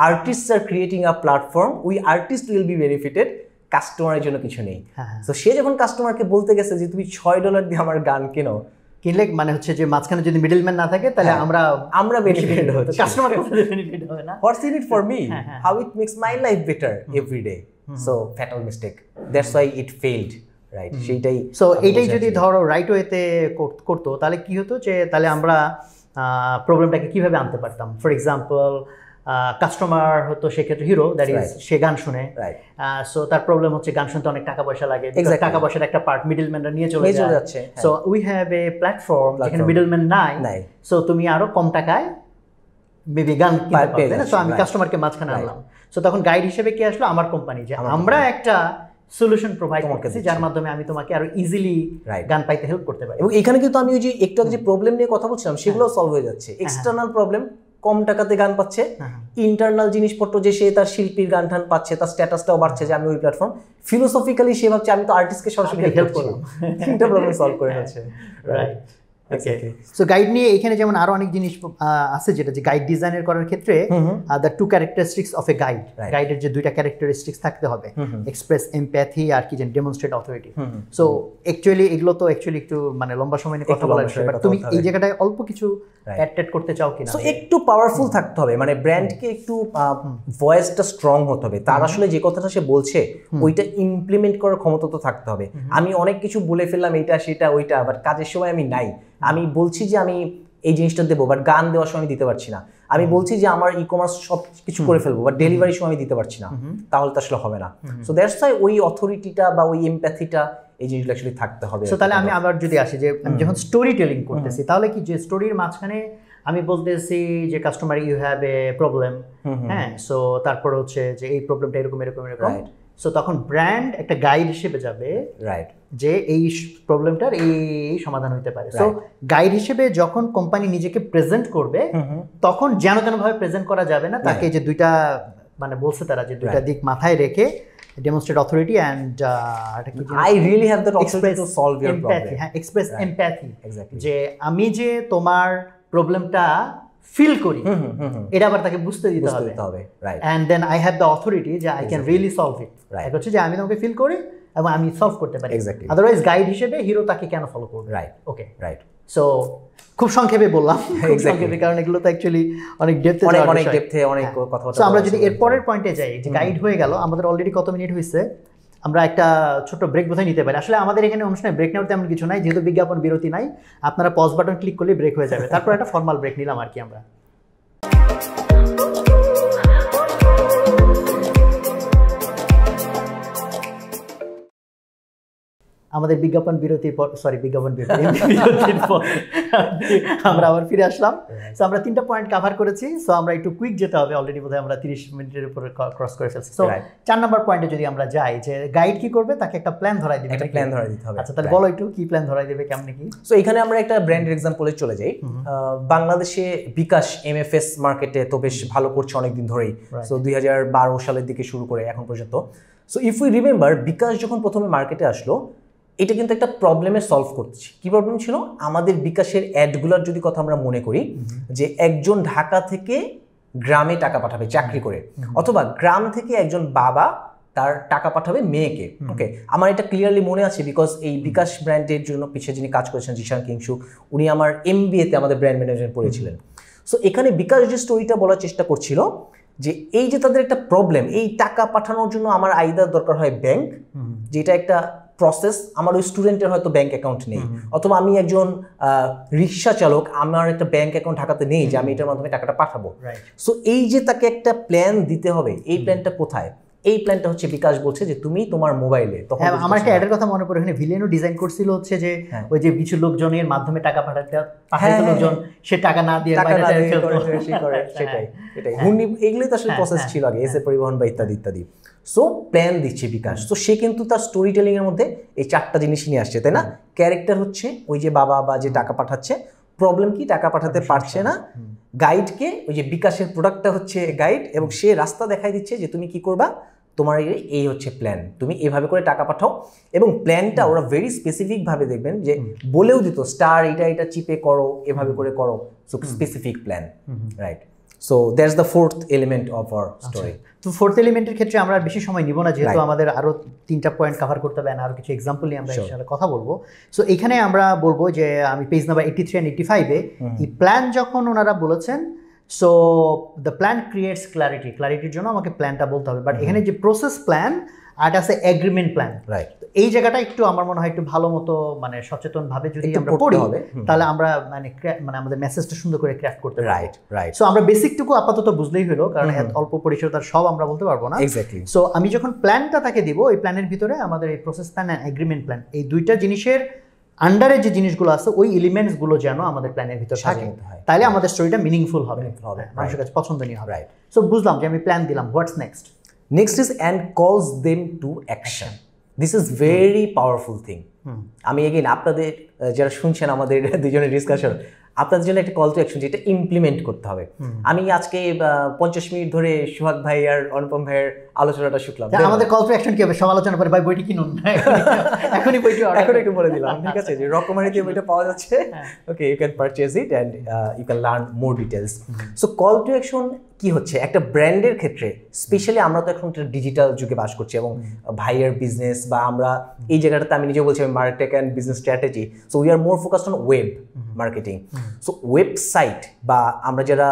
artist R creating a platform, we artist will be benefited, কাস্টমারের জন্য কিছু নেই। সো সে যখন কাস্টমারকে বলতে গেছে যে তুমি $6 দিয়ে আমার গান কেনো, কিনলে মানে হচ্ছে যে মাঝখানে যদি মিডলম্যান না থাকে তাহলে আমরা বেনিফিট হচ্ছে, কাস্টমার বেনিফিট হবে না। What's in it for me, how it makes my life better every day. So fatal mistake, that's why it failed, right? সেইটাই। সো এইটাই যদি ধরো রাইট ওয়েতে করতো তাহলে কি হতো, যে তাহলে আমরা প্রবলেমটাকে কিভাবে আনতে পারতাম। ফর এক্সাম্পল কাস্টমার হতো সেক্ষেত্রে হিরো, দ্যাট ইজ সে গান শুনে, সো তার প্রবলেম হচ্ছে গান শুনতে অনেক টাকা পয়সা লাগে, টাকা পয়সার একটা পার্ট মিডলম্যানরা নিয়ে চলে যাচ্ছে। So we have a platform যেখানে মিডলম্যান নাই, সো তুমি আরো কম টাকায় বেবি গান কিনতে পারবে না। সো আমি কাস্টমারকে মাঝখানে আনলাম। সো তখন গাইড হিসেবে কি আসলো, আমার কোম্পানি, যে আমরা একটা সলিউশন প্রোভাইড করতেছি যার মাধ্যমে আমি তোমাকে আরো ইজিলি গান পাইতে হেল্প করতে পারি। এবং এখানে কিন্তু আমি ওই যে একটু আগে যে প্রবলেম নিয়ে কথা বলছিলাম সেগুলো সলভ হয়ে যাচ্ছে। এক্সটার্নাল প্রবলেম, কম টাকাতে গান পাচ্ছে, ইন্টারনাল জিনিসপত্র যে সে তার শিল্পীর গান টান পাচ্ছে, তার স্ট্যাটাসটাও বাড়ছে যে আমি ওই প্ল্যাটফর্ম, ফিলোসফিক্যালি সে ভাবছে আমি তো আর্টিস্টকে সরাসরি হেল্প করলাম, তিনটা প্রবলেম সলভ করে ফেলছে। রাইট। সো গাইড নিয়ে এখানে যেমন আরো অনেক জিনিস আছে, যেটা যে গাইড ডিজাইনের করার ক্ষেত্রে the two characteristics of a guide, গাইডের যে দুইটা ক্যারেক্টারিস্টিক্স থাকতে হবে, এক্সপ্রেস এমপ্যাথি আর কি যেন ডেমনস্ট্রেট অথরিটি। সো অ্যাকচুয়ালি এগুলো তো অ্যাকচুয়ালি একটু মানে লম্বা সময় নিয়ে কথা বলার বিষয়, বাট তুমি এই জায়গাটায় অল্প কিছু অ্যাড করতে চাও কিনা। সো একটু পাওয়ারফুল থাকতে হবে, মানে ব্র্যান্ডকে একটু ভয়েসটা স্ট্রং হতে হবে, তার আসলে যে কথাটা সে বলছে ওইটা ইমপ্লিমেন্ট করার ক্ষমতা তো থাকতে হবে। আমি অনেক কিছু বলে ফেললাম এটা সেটা ওইটা, বাট কাজের সময় আমি নাই। আমি বলছি যে আমি এই জিনিসটা দেবো, বাট গান দেওয়ার সময় আমি দিতে পারছি না। আমি বলছি যে আমার ই-কমার্স সব কিছু করে ফেলবো, বাট ডেলিভারির সময় আমি দিতে পারছি না, তাহলে তো আসলে হবে না। সো দ্যাটস ওয়াই ওই অথরিটিটা বা ওই এমপ্যাথিটা এই জিনিসগুলো অ্যাকচুয়ালি থাকতে হবে। সো তাহলে আমি আবার যদি আসি যে আমি যখন স্টোরি টেলিং করতেছি, তাহলে কি যে স্টোরির মাঝখানে আমি বলতেছি যে customer you have a problem, হ্যাঁ, সো তারপর হচ্ছে যে এই প্রবলেমটা এরকম এরকম এরকম, সো তখন ব্র্যান্ড একটা গাইড হিসেবে যাবে, রাইট, যে এই প্রবলেমটার এই সমাধান হতে পারে। সো গাইড হিসেবে যখন কোম্পানি নিজেকে প্রেজেন্ট করবে তখন যেন ভাবে প্রেজেন্ট করা যাবে না, তাকে যে দুইটা মানে বলছে তারা যে দুইটা দিক মাথায় রেখে demonstrate authority and I really have that authority to solve your empathy, problem. express empathy, exactly, যে আমি যে তোমার প্রবলেমটা ফিল করি এটা আবার তাকে বুঝতে দিতে হবে, right, and then I have the authority যে I can really solve it, right, হচ্ছে যে আমি তোমাকে ফিল করি এবং আমি সলভ করতে পারি, exactly, otherwise গাইড হিসেবে হিরো তাকে কেন ফলো করবে, right, ওকে, right. সো খুব সংক্ষেপে বললাম, সংক্ষেপে, কারণ এগুলো তো অ্যাকচুয়ালি অনেক ডেপথে অনেক কথা বলতে। সো আমরা যদি এর পরের পয়েন্টে যাই, যে গাইড হয়ে গেল, আমাদের অলরেডি কত মিনিট হয়েছে, আমরা একটা ছোট ব্রেক বোধহয় নিতে পারি। আসলে আমাদের এখানে অনুষ্ঠানে ব্রেক নেওয়ার তেমন কিছু নাই, যেহেতু বিজ্ঞাপন বিরতি নাই, আপনারা পজ বাটন ক্লিক করলে ব্রেক হয়ে যাবে, তারপর একটা ফর্মাল ব্রেক নিলাম আর কি আমরা। আমাদের বিজ্ঞাপন বিরতির পর, বিরতির পর আমরা আবার ফিরে আসলাম। সো আমরা 3টা পয়েন্ট কভার করেছি, সো আমরা একটু কুইক যেতে হবে, অলরেডি বোধহয় আমরা 30 মিনিটের উপরে ক্রস করে ফেলছি। সো 4 নম্বর পয়েন্টে যদি আমরা যাই, যে গাইড কি করবে, তাকে একটা প্ল্যান ধরাই দিবে, একটা প্ল্যান ধরাই দিতে হবে। আচ্ছা, তাহলে বলো একটু কি প্ল্যান ধরাই দিবে, কেমনে কি? সো এখানে আমরা একটা ব্র্যান্ডের এক্সাম্পলে চলে যাই। বাংলাদেশে বিকাশ এমএফএস মার্কেটে তো বেশ ভালো করছে অনেকদিন ধরেই, সো 2012 সালের দিকে শুরু করে এখন পর্যন্ত। সো ইফ উই রিমেম্বার, বিকাশ যখন প্রথমে মার্কেটে আসলো, এটা কিন্তু একটা প্রবলেমে সলভ করতেছি। কি প্রবলেম ছিল? আমাদের বিকাশের অ্যাডগুলোর যদি কথা আমরা মনে করি, যে একজন ঢাকা থেকে গ্রামে টাকা পাঠাবে চাকরি করে, অথবা গ্রাম থেকে একজন বাবা তার টাকা পাঠাবে মেয়েকে, ওকে, আমার এটা ক্লিয়ারলি মনে আছে, বিকজ এই বিকাশ ব্র্যান্ডের জন্য পিছিয়ে যিনি কাজ করেছেন জিশান কিংসু, উনি আমার MBA-তে আমাদের ব্র্যান্ড ম্যানেজমেন্ট পড়েছিলেন। সো এখানে বিকাশ যে স্টোরিটা বলার চেষ্টা করছিল, যে এই যে তাদের একটা প্রবলেম, এই টাকা পাঠানোর জন্য আমার আইদার দরকার হয় ব্যাংক, যেটা একটা প্রসেস, আমার ওই স্টুডেন্টের হয়তো ব্যাংক অ্যাকাউন্ট নেই, অথবা আমি একজন রিক্সা চালক, আমার একটা ব্যাংক অ্যাকাউন্ট ঢাকাতে নেই যে আমি এটার মাধ্যমে টাকাটা পাঠাবো। সো এই যে তাকে একটা প্ল্যান দিতে হবে, এই প্ল্যানটা কোথায়? এই প্ল্যানটা হচ্ছে বিকাশ বলছে যে তুমি তোমার মোবাইলে, তখন আমার একটা অ্যাডের কথা মনে পড়ে, এখানে ভিলেনও ডিজাইন করছিল হচ্ছে যে ওই যে কিছু লোকজনের মাধ্যমে টাকা পাঠাতে লোকজন সে টাকা না দিয়ে সেটাই হুন্ডি, এগুলোই তো আসলে প্রসেস ছিল আগে, এসে পরিবহন বা ইত্যাদি ইত্যাদি। সো প্ল্যান দিচ্ছে বিকাশ। তো সে কিন্তু তার স্টোরি টেলিং এর মধ্যে এই 4টা জিনিস নিয়ে আসছে, তাই না? ক্যারেক্টার হচ্ছে ওই যে বাবা বা যে টাকা পাঠাচ্ছে, প্রবলেম কি টাকা পাঠাতে পারছে না, গাইডকে ওই যে বিকাশের প্রোডাক্টটা হচ্ছে গাইড, এবং সে রাস্তা দেখাই দিচ্ছে যে তুমি কি করবা, তোমার এই হচ্ছে প্ল্যান, তুমি এভাবে করে টাকা পাঠাও। এবং প্ল্যানটা ওরা ভেরি স্পেসিফিক ভাবে দেখবেন যে বলেও দিত, স্টার এটা চিপে করো, এভাবে করে করো, so specific plan, right? So that's the 4th element of our story. তো 4th এলিমেন্টের ক্ষেত্রে আমরা বেশি সময় নিব না, যেহেতু আমাদের আরো 3টা পয়েন্ট কভার করতে হবে, আরো কিছু এক্সাম্পল নিয়ে আমরা ইনশাআল্লাহ কথা বলবো। সো এখানে আমরা বলবো যে আমি পেজ নাম্বার 83 and 85-এ এই প্ল্যান যখন ওনারা বলেছেন, so the plan creates clarity, ক্ল্যারিটির জন্য আমাকে প্ল্যানটা বলতে হবে, বাট এখানে যে প্রসেস প্ল্যান আর আছে এগ্রিমেন্ট প্ল্যান, রাইট? এই জায়গাটা একটু আমার মনে হয় একটু ভালো মতো মানে সচেতন ভাবে যদি আমরা পড়ি, তাহলে আমরা মানে আমাদের মেসেজটা সুন্দর করে ক্রাফট করতে পারবো, রাইট? সো আমরা বেসিকটুকু আপাতত বুঝলেই হলো, কারণ অল্প পরিসর তার সব আমরা বলতে পারবো না, এক্স্যাক্টলি। সো আমি যখন প্ল্যানটা তাকে দিব, এই প্ল্যানের ভিতরে আমাদের এই প্রসেস প্ল্যান আর এগ্রিমেন্ট প্ল্যান, এই দুইটা জিনিসের আন্ডারে যে জিনিসগুলো আছে ওই এলিমেন্টস গুলো যেন আমাদের প্ল্যানের ভিতরে থাকে, তাহলে আমাদের স্টোরিটা মিনিংফুল হবে, মানুষের কাছে পছন্দনীয় হবে, রাইট? সো বুঝলাম যে আমি প্ল্যান দিলাম, what's next? Next is and calls them to action. This is very powerful thing. আমি এগেইন আপনাদের যারা শুনছেন আমাদের দুজনের ডিসকাশন, আপনাদের জন্য একটা কল টু অ্যাকশন, যেটা ইমপ্লিমেন্ট করতে হবে। আমি আজকে 50 মিনিট ধরে সোহাগ ভাই আর অনুপম ভাইয়ের আলোচনাটা শুনলাম, আমাদের কল টু অ্যাকশন কি হবে? সব আলোচনা করে ভাই বইটি কিনুন, এখনই বইটি এখন একটু বলে দিলাম, ঠিক আছে? যে রকমারিতে বইটা পাওয়া যাচ্ছে, okay, you can purchase it and you can learn more details. So call to action কি হচ্ছে একটা ব্র্যান্ডের ক্ষেত্রে স্পেশালি আমরা তো এখন একটা ডিজিটাল যুগে বাস করছি এবং ভাইয়ের বিজনেস বা আমরা এই জায়গাটাতে আমি নিজে বলছি marketing and business strategy, so we are more focused on web marketing. So website বা আমরা যারা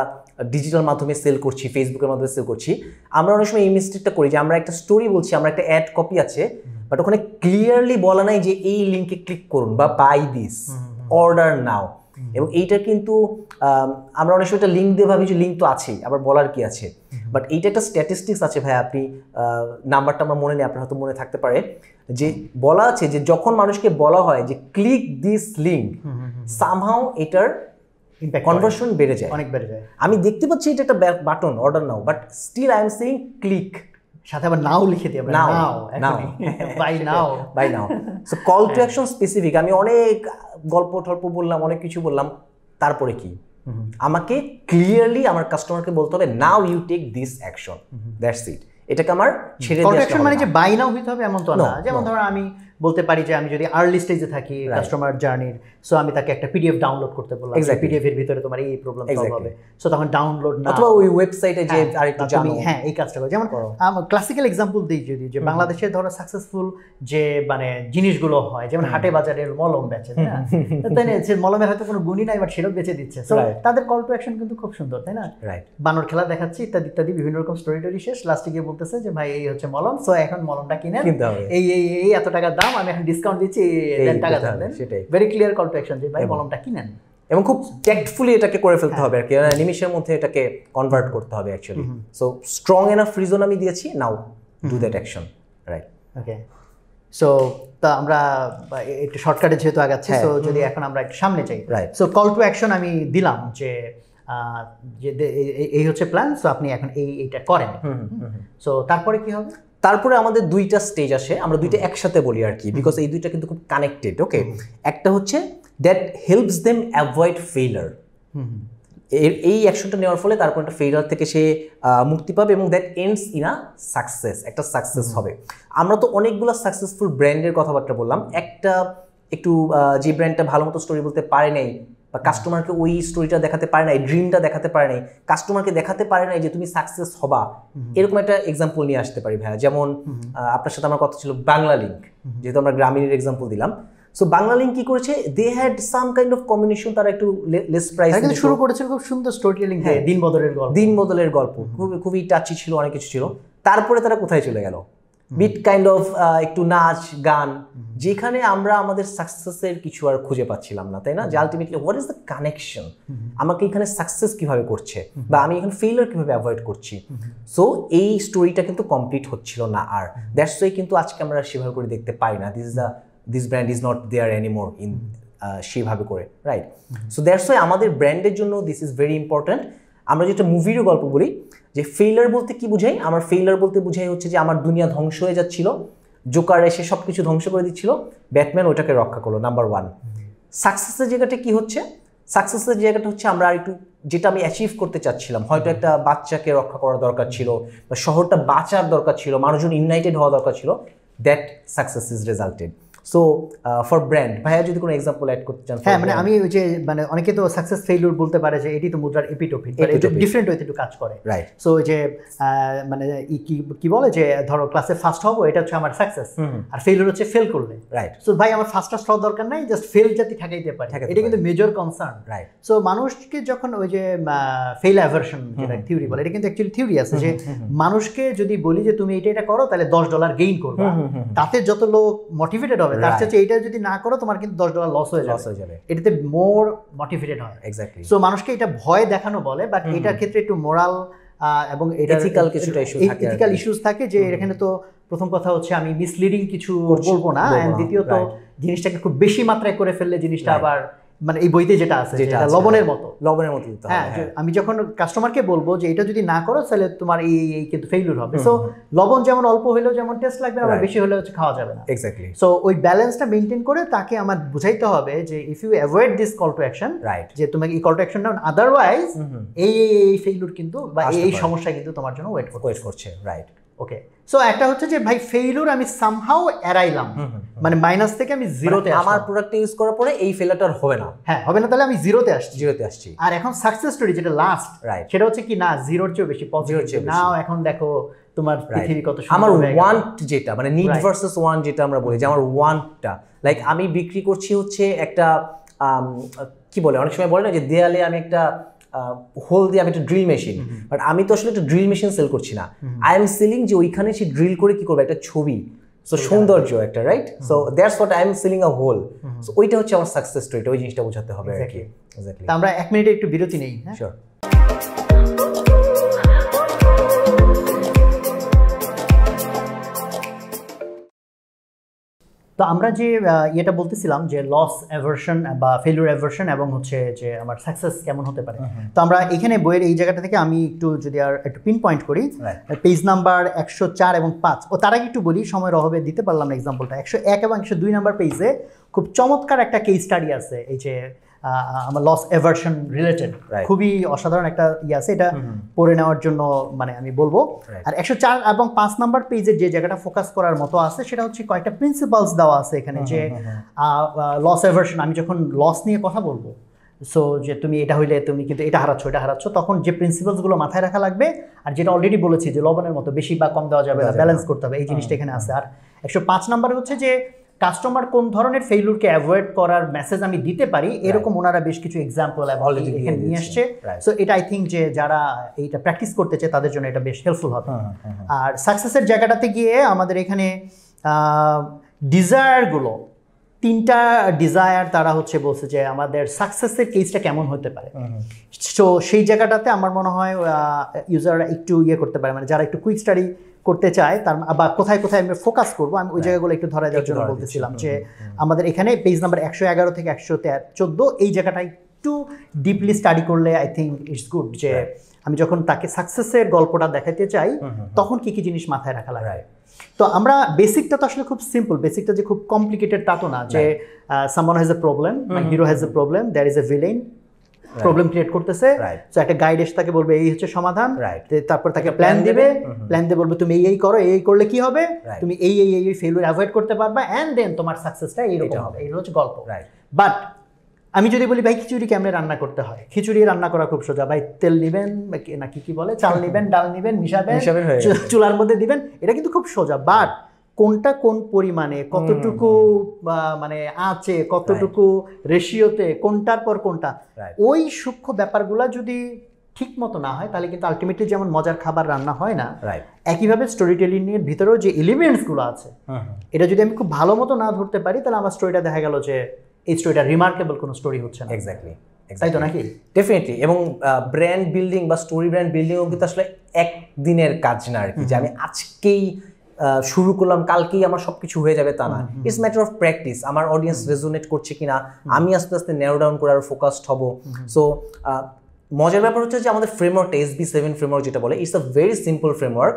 ডিজিটাল মাধ্যমে সেল করছি, ফেসবুকের মাধ্যমে সেল করছি, আমরা অনেক সময় এই মিস্টেকটা করি যে আমরা একটা স্টোরি বলছি, আমরা একটা অ্যাড কপি আছে, বাট ওখানে ক্লিয়ারলি বলা নাই যে এই লিঙ্কে ক্লিক করুন বা বাই দিস, অর্ডার নাও। এবং এইটা কিন্তু আমরা অনেক সময় একটা লিঙ্ক দিয়ে ভাবি যে লিঙ্ক তো আছেই, আবার বলার কি আছে, বাট এইটা একটা স্ট্যাটিস্টিক্স আছে ভাই, আপনি নাম্বারটা আমার মনে নেই, আপনার হয়তো মনে থাকতে পারে, যে বলা আছে যে যখন মানুষকে বলা হয় যে ক্লিক দিস লিঙ্ক, সামহাউ এটার কনভার্সন বেড়ে যায়, অনেক বেড়ে যায়। আমি দেখতে পাচ্ছি এটা একটা button order now, but still I am saying click, সাথে আবার নাও লিখে দিই আমরা, now buy now. So call to action specific. আমি অনেক গল্প টল্প বললাম, অনেক কিছু বললাম, তারপরে কি আমাকে ক্লিয়ারলি আমার কাস্টমারকে বলতে হবে now you take this action, that's it. এটাকে আমার ছেড়ে কল টু অ্যাকশন মানে যে বাই নাও হইতে হবে এমন তো না। যেমন ধরো আমি বলতে পারি যে আমি যদি আর্লি স্টেজে থাকি কাস্টমার জার্নির, সো আমি তাকে একটা পিডিএফ ডাউনলোড করতে বললাম, পিডিএফ এর ভিতরে তোমার এই প্রবলেম সলভ হবে, সো তখন ডাউনলোড না, অথবা ওই ওয়েবসাইটে যে আরেকটু জানো, হ্যাঁ এই কাজটা করো। যেমন ক্লাসিক্যাল এক্সাম্পল দিই যদি, যে বাংলাদেশে ধরো সাকসেসফুল যে মানে জিনিসগুলো হয়, যেমন হাটে বাজারে মলম বেচে, তাই না, যে মলমের হয়তো কোনো গুণই নাই বাট সেটাও বেচে দিচ্ছে, সো তাদের কল টু অ্যাকশন কিন্তু খুব সুন্দর, তাই না? বানর খেলা দেখাচ্ছি ইত্যাদি ইত্যাদি বিভিন্ন রকম স্টোরি টোরি শেষ, লাস্টে গিয়ে বলতেছে যে ভাই এই হচ্ছে মলম, সো এখন মলমটা কিনেন, এই এই এই এত টাকার দাম, আমি এখন ডিসকাউন্ট দিচ্ছি, টাকা দেন। সেটাই very clear call to action যে ভাই মলমটা কিনেন, এবং খুব ট্যাক্টফুলি এটাকে করে ফেলতে হবে আর কি, নিমিশের মধ্যে এটাকে কনভার্ট করতে হবে actually. So strong enough reason আমি দিয়েছি, now do that action, right? Okay, so তা আমরা একটু শর্টকাটে যেহেতু আগাচ্ছি, সো যদি এখন আমরা একটু সামনে যাই, right? So call to action আমি দিলাম যে এই হচ্ছে প্ল্যান, সো আপনি এখন এইটা করেন, সো তারপরে কি হবে? তারপরে আমাদের দুইটা স্টেজ আসে, আমরা দুইটা একসাথে বলি আর কি, বিকজ এই দুইটা কিন্তু খুব কানেক্টেড। ওকে, একটা হচ্ছে that helps them avoid failure, এই অ্যাকশনটা নেওয়ার ফলে তারপর একটা ফেইলার থেকে সে মুক্তি পাবে, এবং that ends in a success, একটা সাকসেস হবে। আমরা তো অনেকগুলো সাকসেসফুল ব্র্যান্ডের কথাবার্তা বললাম, একটা একটু যে ব্র্যান্ডটা ভালো মতো স্টোরি বলতে পারে নাই, বা কাস্টমারকে ওই স্টোরিটা দেখাতে পারে নাই, ড্রিমটা দেখাতে পারে নাই, কাস্টমারকে দেখাতে পারে নাই যে তুমি সাকসেস হবা, এরকম একটা এক্সাম্পল নিয়ে আসতে পারি ভাইয়া। যেমন আপনার সাথে আমার কথা ছিল বাংলা লিঙ্ক, যেহেতু আমরা গ্রামীণের এক্সাম্পল দিলাম, সো বাংলা লিঙ্ক কি করেছে, they had some kind of combination, তারা একটু লেস প্রাইস কিন্তু শুরু করেছিল খুব সুন্দর স্টোরি টেলিং দিয়ে, দিন বদলের গল্প খুবই টাচি ছিল, অনেক কিছু ছিল। তারপরে তারা কোথায় চলে গেল, বিট কাইন্ড অফ একটু নাচ গান, যেখানে আমরা আমাদের সাকসেসের কিছু আর খুঁজে পাচ্ছিলাম না, তাই না? যে ultimately what is the connection, আমাকে এখানে সাকসেস কিভাবে করছে, বা আমি এখানে ফেইলার কিভাবে অ্যাভয়েড করছি। সো এই স্টোরিটা কিন্তু কমপ্লিট হচ্ছিল না, আর দ্যাটস ওয়াই কিন্তু আজকে আমরা সেভাবে করে দেখতে পাই না, this brand is not there anymore in সেভাবে করে, রাইট? সো দ্যাটস ওয়াই আমাদের ব্র্যান্ডের জন্য দিস ইজ ভেরি ইম্পর্ট্যান্ট। আমরা যেটা মুভিরও গল্প বলি যে ফেইলার বলতে কি বুঝাই, আমার ফেইলার বলতে বুঝাই হচ্ছে যে আমার দুনিয়া ধ্বংস হয়ে যাচ্ছিল, জোকার এসে সব কিছু ধ্বংস করে দিচ্ছিল, ব্যাটম্যান ওইটাকে রক্ষা করলো, নাম্বার ওয়ান। সাকসেসের জায়গাটা কি হচ্ছে, সাকসেসের জায়গাটা হচ্ছে আমরা একটু যেটা আমি অ্যাচিভ করতে চাচ্ছিলাম, হয়তো একটা বাচ্চাকে রক্ষা করার দরকার ছিল, বা শহরটা বাঁচার দরকার ছিল, মানুষজন ইউনাইটেড হওয়া দরকার ছিল, that success is resulted. So for brand, ভাইয়া যদি কোনো এক্সাম্পল অ্যাড করতে চান। হ্যাঁ, মানে আমি ওই যে মানে অনেকে তো সাকসেস ফেইলিউর বলতে পারে যে এটি তো মুদ্রার এপিটোপিক, ডিফারেন্ট ওয়েতে একটু কাজ করে, রাইট? সো ওই যে মানে কি বলে যে ধরো ক্লাসে ফার্স্ট হবো, এটা হচ্ছে আমার সাকসেস, আর ফেইলিউর হচ্ছে ফেল করলে, রাইট? সো ভাই আমার ফার্স্ট হওয়ার দরকার নাই, জাস্ট ফেল যাতে ঠেকাইতে পারে, এটা কিন্তু মেজর কনসার্ন, রাইট? সো মানুষকে যখন ওই যে ফেল অ্যাভারশন যেটা থিওরি বলে, এটা কিন্তু অ্যাকচুয়ালি থিওরি আছে যে মানুষকে যদি বলি যে তুমি এটা করো তাহলে $10 গেইন করবে, তাতে যত লোক মোটিভেটেড হবে, তার চেয়ে এইটা যদি না করো তোমার কিন্তু $10 লস হয়ে যাবে, এটাতে মোর মোটিভেটেড হয়। এক্স্যাক্টলি। সো মানুষকে এটা ভয় দেখানো বলে, বাট এটার ক্ষেত্রে একটু মোরাল এবং এথিক্যাল কিছুটা এথিক্যাল ইস্যুস থাকে, যে এখানে তো প্রথম কথা হচ্ছে আমি মিসলিডিং কিছু বলবো না, এন্ড দ্বিতীয়ত জিনিসটাকে খুব বেশি মাত্রায় করে ফেললে জিনিসটা আবার মানে এই বইতে যেটা আছে যেটা লবণের মতো হ্যাঁ, আমি যখন কাস্টমারকে বলবো যে এটা যদি না করো তাহলে তোমার এই কিন্তু ফেইলিউর হবে। সো লবণ যেমন অল্প হলেও যেমন টেস্ট লাগবে, আবার বেশি হলেও হচ্ছে খাওয়া যাবে না। এক্স্যাক্টলি। সো ওই ব্যালেন্সটা মেইনটেইন করে তাকে আমার বুঝাইতে হবে যে if you avoid this call to action, right, যে তোমাকে এই call to action now, otherwise এই ফেইলিউর কিন্তু বা এই সমস্যা কিন্তু তোমার জন্য ওয়েট করছে, রাইট? ওকে সো একটা হচ্ছে যে ভাই ফেইলুর আমি সামহাউ এড়াইলাম, মানে মাইনাস থেকে আমি জিরোতে আমার প্রোডাক্ট ইউজ করার পরে এই ফেলারটা হবে না, হ্যাঁ হবে না, তাহলে আমি জিরোতে আসছি। আর এখন সাকসেস স্টোরি যেটা লাস্ট, সেটা হচ্ছে কি না জিরোর চেয়ে বেশি পজিটিভ, নাও এখন দেখো তোমার পৃথিবী কত সুন্দর। আমার ওয়ান্ট যেটা মানে নিড ভার্সেস ওয়ান্ট যেটা আমরা বলি, যে আমার ওয়ান্টটা লাইক আমি বিক্রি করছি হচ্ছে একটা কি বলে অনেক সময় বলে না যে দেয়ালে আমি একটা হোল দিয়ে আমি একটা ড্রিল মেশিন, বাট আমি তো আসলে একটা ড্রিল মেশিন সেল করছি না, আই এম সেলিং যে ওইখানে সে ড্রিল করে কি করবে একটা ছবি, সো সৌন্দর্য একটা, right? So that's what I am selling a whole. So ওইটা হচ্ছে আমার সাকসেস স্টোরিটা, ওই জিনিসটা বোঝাতে হবে আর কি। এক্স্যাক্টলি। আমরা 1 মিনিটে একটু বিরতি নেই। হ্যাঁ শিওর। তো আমরা যে এটা বলতেছিলাম যে লস অ্যাভারশন বা ফেলিউর অ্যাভারশন এবং হচ্ছে যে আমার সাকসেস কেমন হতে পারে, তো আমরা এখানে বইয়ের এই জায়গাটা থেকে আমি একটু যদি আর একটু পিন পয়েন্ট করি, পেজ নাম্বার 104 এবং 5, ও তার আগে একটু বলি, সময়ের অভাবে দিতে পারলাম না এক্সাম্পলটা। 101 এবং 102 নাম্বার পেজে খুব চমৎকার একটা কেস স্টাডি আছে, এই যে আমার লস অ্যাভারশন রিলেটেড, খুবই অসাধারণ একটা আছে, এটা পড়ে নেওয়ার জন্য মানে আমি বলবো। আর 104 এবং 5 নাম্বার পেজের যে জায়গাটা ফোকাস করার মতো আছে সেটা হচ্ছে কয়েকটা প্রিন্সিপালস দেওয়া আছে এখানে, যে লস অ্যাভারশন, আমি যখন লস নিয়ে কথা বলবো, সো যে তুমি এটা হইলে তুমি কিন্তু এটা হারাচ্ছ, তখন যে প্রিন্সিপালসগুলো মাথায় রাখা লাগবে, আর যেটা অলরেডি বলেছি যে লবণের মতো বেশি বা কম দেওয়া যাবে না, ব্যালেন্স করতে হবে, এই জিনিসটা এখানে আছে। আর 105 নাম্বারে হচ্ছে যে কাস্টমার কোন ধরনের ফেইলুরকে অ্যাভয়েড করার মেসেজ আমি দিতে পারি, এরকম ওনারা বেশ কিছু এক্সাম্পল এখানে নিয়ে আসছে। সো এটা আই থিঙ্ক যে যারা এইটা প্র্যাকটিস করতে চায় তাদের জন্য এটা বেশ হেল্পফুল হবে। আর সাকসেসের জায়গাটাতে গিয়ে আমাদের এখানে ডিজায়ারগুলো, 3টা ডিজায়ার তারা হচ্ছে বলছে যে আমাদের সাকসেসের কেসটা কেমন হতে পারে। সো সেই জায়গাটাতে আমার মনে হয় ইউজাররা একটু করতে পারে, মানে যারা একটু কুইক স্টাডি করতে চায় তার বা কোথায় কোথায় আমি ফোকাস করবো, আমি ওই জায়গাগুলো একটু ধরা দেওয়ার জন্য বলতেছিলাম যে আমাদের এখানে পেজ নাম্বার 111 থেকে 114 এই জায়গাটা একটু ডিপলি স্টাডি করলে আই থিঙ্ক ইটস গুড, যে আমি যখন তাকে সাকসেসের গল্পটা দেখাতে চাই তখন কি কি জিনিস মাথায় রাখা লাগে। তো আমরা বেসিকটা তো আসলে খুব সিম্পল, বেসিকটা যে খুব কমপ্লিকেটেড তা তো না, যে someone has a problem, my hero has a problem, there is a villain, problem create করতেছে, সো একটা গাইড এসে তাকে বলবে এই হচ্ছে সমাধান, তারপর তাকে প্ল্যান দিবে, প্ল্যান দিয়ে বলবে তুমি এই করো, এই করলে কি হবে, তুমি এই ফেলিউর অ্যাভয়েড করতে পারবা, এন্ড দেন তোমার সাকসেসটা এইরকম হবে। এই হচ্ছে গল্প। বাট আমি যদি বলি ভাই খিচুড়ি কেমনে রান্না করতে হয়, খিচুড়ি রান্না করা খুব সোজা, ভাই তেল নেবেন নাকি কি বলে, চাল নেবেন, ডাল নেবেন, মিশাবেন, চুলার মধ্যে দিবেন, এটা কিন্তু খুব সোজা। বাট কোনটা কোন পরিমাণে, কতটুকু মানে আছে, কতটুকু রেশিওতে, কোনটার পর কোনটা, ওই সূক্ষ্ম ব্যাপারগুলা যদি ঠিক মতো না হয় তাহলে কিন্তু আলটিমেটলি যেমন মজার খাবার রান্না হয় না, একইভাবে স্টোরি টেলিং এর ভিতরেও যে এলিমেন্টসগুলো আছে এটা যদি আমি খুব ভালো মতো না ধরতে পারি তাহলে আমার স্টোরিটা দেখা গেল যে এই স্টোরিটা রিমার্কেবল কোনো স্টোরি হচ্ছে না। এক্স্যাক্টলি, তাই তো নাকি? ডেফিনেটলি। এবং ব্র্যান্ড বিল্ডিং বা স্টোরি ব্র্যান্ড বিল্ডিংও কিন্তু আসলে একদিনের কাজ না আর কি, যে আমি আজকেই শুরু করলাম কালকেই আমার সবকিছু হয়ে যাবে তা না। ইটস ম্যাটার অফ প্র্যাকটিস, আমার অডিয়েন্স রেজোনেট করছে কিনা, আমি আস্তে আস্তে ন্যারো ডাউন করে আরো ফোকাসড হব। সো মজার ব্যাপার হচ্ছে যে আমাদের ফ্রেমওয়ার্কটা SB7 ফ্রেমওয়ার্ক যেটা বলে, it's a very simple framework,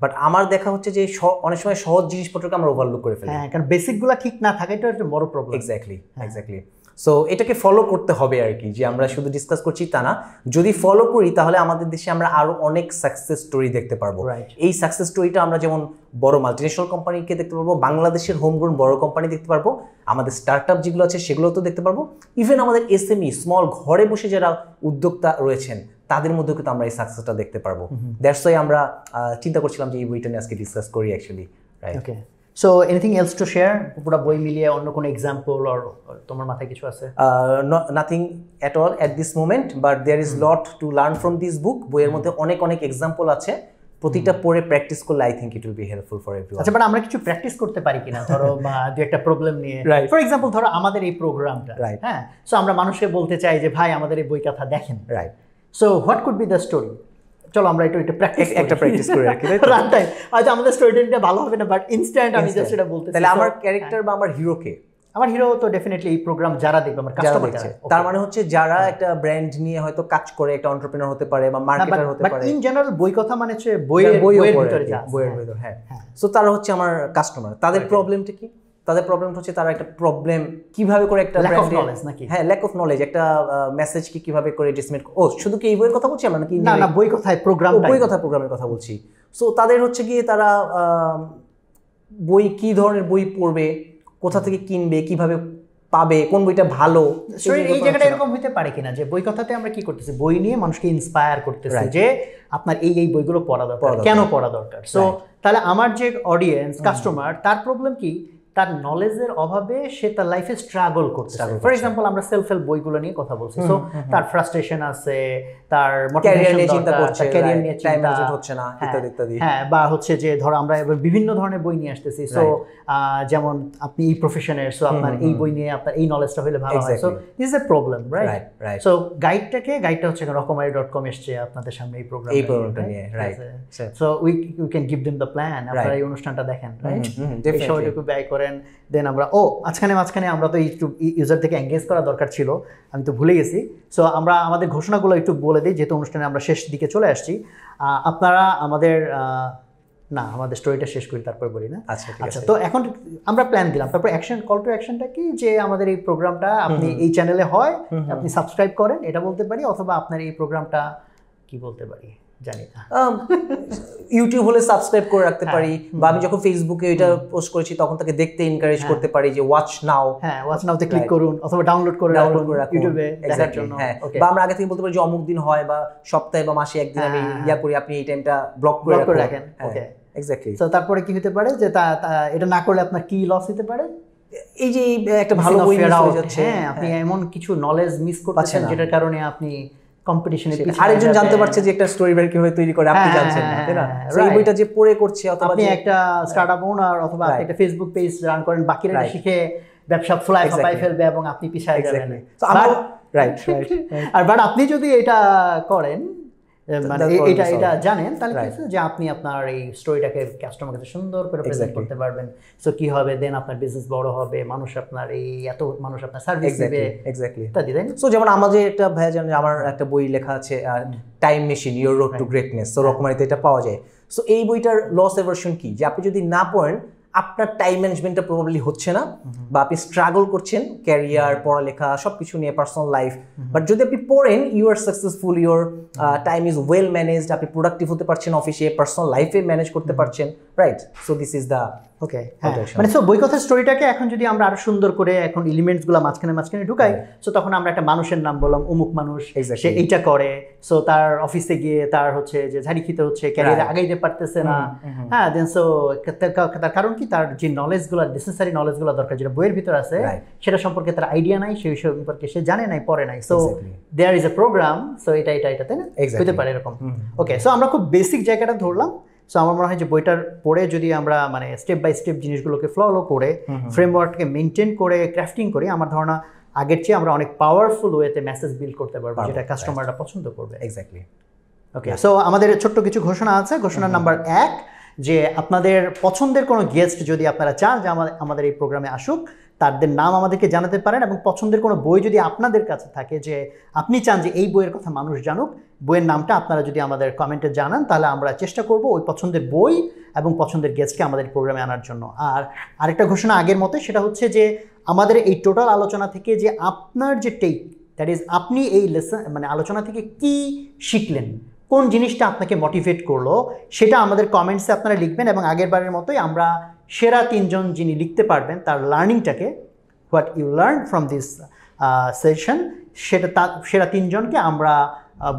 but আমার দেখা হচ্ছে যে অনেক সময় সহজ জিনিসপত্রকে আমরা ওভারলুক করে ফেলি। হ্যাঁ, কারণ বেসিকগুলো ঠিক না থাকে এটা একটা বড় প্রবলেম। এক্স্যাক্টলি। সো এটাকে ফলো করতে হবে আর কি, যে আমরা শুধু ডিসকাস করছি তা না, যদি ফলো করি তাহলে আমাদের দেশে আমরা আরো অনেক সাকসেস স্টোরি দেখতে পারবো। এই সাকসেস স্টোরিটা আমরা যেমন বড় মাল্টিনেশনাল কোম্পানিকে দেখতে পারবো, বাংলাদেশের হোমগ্রোন বড় কোম্পানি দেখতে পারবো, আমাদের স্টার্টআপ যেগুলো আছে সেগুলো তো দেখতে পারবো, ইভেন আমাদের SME স্মল ঘরে বসে যারা উদ্যোক্তা রয়েছেন তাদের মধ্যেও কিন্তু আমরা এই সাকসেসটা দেখতে পারবো। দ্যাটস ওয়াই আমরা চিন্তা করছিলাম যে এই বইটা নিয়ে আজকে ডিসকাস করি actually. Okay, so anything else to share, পুরো বই মিলিয়ে অন্য কোনো এক্সাম্পল অর তোমার মাথায় কিছু আছে? Nothing at all at this moment, but there is lot to learn from this book. বইয়ের মধ্যে অনেক অনেক এক্সাম্পল আছে, প্রতিটা পড়ে প্র্যাকটিস করলে I think it will be helpful for everyone. আচ্ছা, বাট আমরা কিছু প্র্যাকটিস করতে পারি কিনা, ধরো দু একটা প্রবলেম নিয়ে, ফর এক্সাম্পল ধরো আমাদের এই প্রোগ্রামটা, হ্যাঁ, সো আমরা মানুষকে বলতে চাই যে ভাই আমাদের এই বই কথা দেখেন, right? So what could be the story? চলো আমরা একটু প্র্যাকটিস করি আর কি, রান টাইম। হয়তো আমাদের স্টোরিটা ভালো হবে না, বাট ইনস্ট্যান্ট আমি জাস্ট এটা বলতে চাই। তাহলে আমার ক্যারেক্টার বা আমার হিরোকে, আমার হিরো তো ডেফিনেটলি এই প্রোগ্রাম যারা দেখবে আমার কাস্টমার, তার মানে হচ্ছে যারা একটা ব্র্যান্ড নিয়ে হয়তো কাজ করে, একটা এন্টারপ্রেনার হতে পারে বা মার্কেটার হতে পারে। বাট ইন জেনারেল বই কথা মানে হচ্ছে বইয়ের ভিতরে যা, বইয়ের ভিতর, হ্যাঁ। সো তারা হচ্ছে আমার কাস্টমার। তাদের প্রবলেমটা কি? তাদের প্রবলেমটা হচ্ছে তারা একটা প্রবলেম কিভাবে করে একটা ল্যাক অফ নলেজ নাকি? হ্যাঁ, ল্যাক অফ নলেজ, একটা মেসেজকে কিভাবে করে ডিসমিট। ও শুধু কি এই বইয়ের কথা বলছি আমরা নাকি? না না, বই কথায় প্রোগ্রাম, বই কথা, প্রোগ্রামের কথা বলছি। সো তাদের হচ্ছে গিয়ে তারা বই কি ধরনের বই পড়বে, কোথা থেকে কিনবে, কিভাবে পাবে, কোন বইটা ভালো, এই জায়গাটা এরকম হতে পারে কিনা যে বই কথাতে আমরা কি করতেছি, বই নিয়ে মানুষকে ইন্সপায়ার করতেছি যে আপনার এই বইগুলো পড়া দরকার, কেন পড়া দরকার। সো তাহলে আমার যে অডিয়েন্স কাস্টমার, তার প্রবলেম কি, তার নলেজের অভাবে সে তার লাইফে স্ট্রাগল করছে। ফর এক্সাম্পল আমরা সেলফ হেল্প বইগুলো নিয়ে কথা বলছি, সো তার ফ্রাস্ট্রেশন আছে, তার ক্যারিয়ার নিয়ে চিন্তা করছে, ক্যারিয়ার নিয়ে টাইম ম্যানেজমেন্ট হচ্ছে না, ইত্যাদি ইত্যাদি। হ্যাঁ, বা হচ্ছে যে ধরো আমরা বিভিন্ন ধরনের বই নিয়ে আসতেছি, সো যেমন আপনি এই প্রফেশনের, সো আপনার এই বই নিয়ে আপনার এই নলেজটা হলে ভালো হয়। So this is a problem, right? So গাইডটা হচ্ছে রকমারি.com এসছে আপনাদের সামনে এই প্রোগ্রামটা নিয়ে, right? So we can give them the plan. আপনারা এই অনুষ্ঠানটা দেখেন, রাইট? এই সময়টুকু ব্যয় করেন, দেন আমরা মাঝখানে আমরা তো ইউটিউব ইউজার থেকে এঙ্গেজ করা দরকার ছিল, আমি তো ভুলে গেছি। সো আমরা আমাদের ঘোষণাগুলো একটু বলে দিই, যেহেতু অনুষ্ঠানে আমরা শেষ দিকে চলে আসছি। আপনারা আমাদের স্টোরিটা শেষ করি, তারপর বলি না? আচ্ছা, তো এখন আমরা প্ল্যান দিলাম, তারপর কল টু অ্যাকশনটা কি, যে আমাদের এই প্রোগ্রামটা আপনি এই চ্যানেলে হয়, আপনি সাবস্ক্রাইব করেন, এটা বলতে পারি, অথবা আপনার এই প্রোগ্রামটা কি বলতে পারি জানি না, ইউটিউব হলে সাবস্ক্রাইব করে রাখতে পারি, বা আমি যখন ফেসবুকে এটা পোস্ট করেছি তখন তাকে দেখতে এনকারেজ করতে পারি যে ওয়াচ নাওতে ক্লিক করুন, অথবা ডাউনলোড করে রাখুন ইউটিউবে দেখার জন্য। বা আমরা আগে থেকে বলতে পারি যে অমুক দিন হয়, বা সপ্তাহে বা মাসে একদিন আমি করি, আপনি এই টাইমটা ব্লক করে রাখেন। ওকে, এক্স্যাক্টলি। সো তারপরে কি হতে পারে যে এটা না করলে আপনার কি লস হতে পারে? এই যে একটা ভালো বই মিস হয়ে যাচ্ছে, আপনি এমন কিছু নলেজ মিস করতেছেন যেটার কারণে আপনি কম্পিটিশনে আরেকজন জানতে পারছে যে একটা স্টোরি ব্র্যান্ড কিভাবে তৈরি করে, আপনি জানছেন না, তাই না? এই বইটা যে পড়ে করছে, অথবা আপনি একটা স্টার্টআপ ওনার, অথবা আপনি একটা ফেসবুক পেজ রান করেন, বাকিরা শিখে ব্যবসা ফেলাই ফেলবে এবং আপনি পিছায় যাবেন। রাইট। আর বাট আপনি যদি এটা করেন, মানে এটা জানেন, তাহলে কি হচ্ছে যে আপনি আপনার এই স্টোরিটাকে কাস্টমার কাছে সুন্দর করে প্রেজেন্ট করতে পারবেন। সো কি হবে, দেন আপনার বিজনেস বড় হবে, মানুষ আপনার মানুষ আপনার সার্ভিস দিবে, এক্স্যাক্টলি। তাই না? সো যেমন আমাদের একটা ভাইয়া জানেন, আমার একটা বই লেখা আছে time machine, your road to greatness, so রকমারিতে এটা পাওয়া যায়। সো এই বইটার লস এভারশন কি, যে আপনি যদি না পড়েন আপনার টাইম ম্যানেজমেন্টটা প্রবাবলি হচ্ছে না, বা আপনি স্ট্রাগল করছেন ক্যারিয়ার, পড়ালেখা সবকিছু নিয়ে, পার্সোনাল লাইফ। বাট যদি আপনি পড়েন, you are successful, your time is well managed, আপনি প্রোডাক্টিভ হতে পারছেন অফিসে, পার্সোনাল লাইফে ম্যানেজ করতে পারছেন, right? So this is the okay. মানে সো বই কথার স্টোরিটাকে এখন যদি আমরা আরো সুন্দর করে এখন এলিমেন্টসগুলো মাঝখানে ঢুকাই, সো তখন আমরা একটা মানুষের নাম বললাম, অমুক মানুষ, সে এইটা করে, সো তার অফিসে গিয়ে তার হচ্ছে যে ঝাড়ি খেতে হচ্ছে, ক্যারিয়ারে আগাইতে পারতেছে না, হ্যাঁ, দেন সো তার কারণ কি, তার যে নলেজগুলো, নেসেসারি নলেজগুলো দরকার, যেটা বইয়ের ভিতরে আছে, সেটা সম্পর্কে তার আইডিয়া নাই, সেই বিষয় সম্পর্কে সে জানে নাই, পড়ে নাই। So there is a program, so এটা তাই না, হতে পারে এরকম। ওকে, সো আমরা খুব বেসিক জায়গাটা ধরলাম। সো আমার মনে হয় যে বইটার পড়ে যদি আমরা মানে স্টেপ বাই স্টেপ জিনিসগুলোকে ফলো করে, ফ্রেমওয়ার্ককে মেনটেন করে, ক্রাফটিং করি, আমার ধারণা আগের চেয়ে আমরা অনেক পাওয়ারফুল ওয়েতে মেসেজ বিল্ড করতে পারবো, যেটা কাস্টমাররা পছন্দ করবে। এক্স্যাক্টলি। ওকে, সো আমাদের ছোট্ট কিছু ঘোষণা আছে। ঘোষণা নাম্বার 1, যে আপনাদের পছন্দের কোনো গেস্ট যদি আপনারা চান যে আমাদের এই প্রোগ্রামে আসুক, তাদের নাম আমাদেরকে জানাতে পারেন, এবং পছন্দের কোনো বই যদি আপনাদের কাছে থাকে, যে আপনি চান যে এই বইয়ের কথা মানুষ জানুক, বইয়ের নামটা আপনারা যদি আমাদের কমেন্টে জানান, তাহলে আমরা চেষ্টা করব ওই পছন্দের বই এবং পছন্দের গেস্টকে আমাদের প্রোগ্রামে আনার জন্য। আর আরেকটা ঘোষণা আগের মতো, সেটা হচ্ছে যে আমাদের এই টোটাল আলোচনা থেকে যে আপনার যে টেক, দ্যাট ইজ আপনি এই মানে আলোচনা থেকে কি শিখলেন, কোন জিনিসটা আপনাকে মোটিভেট করলো, সেটা আমাদের কমেন্টসে আপনারা লিখবেন, এবং আগের বারের মতোই আমরা সেরা 3 জন যিনি লিখতে পারবেন তার লার্নিংটাকে, what you learn from this session, সেরা 3 জনকে আমরা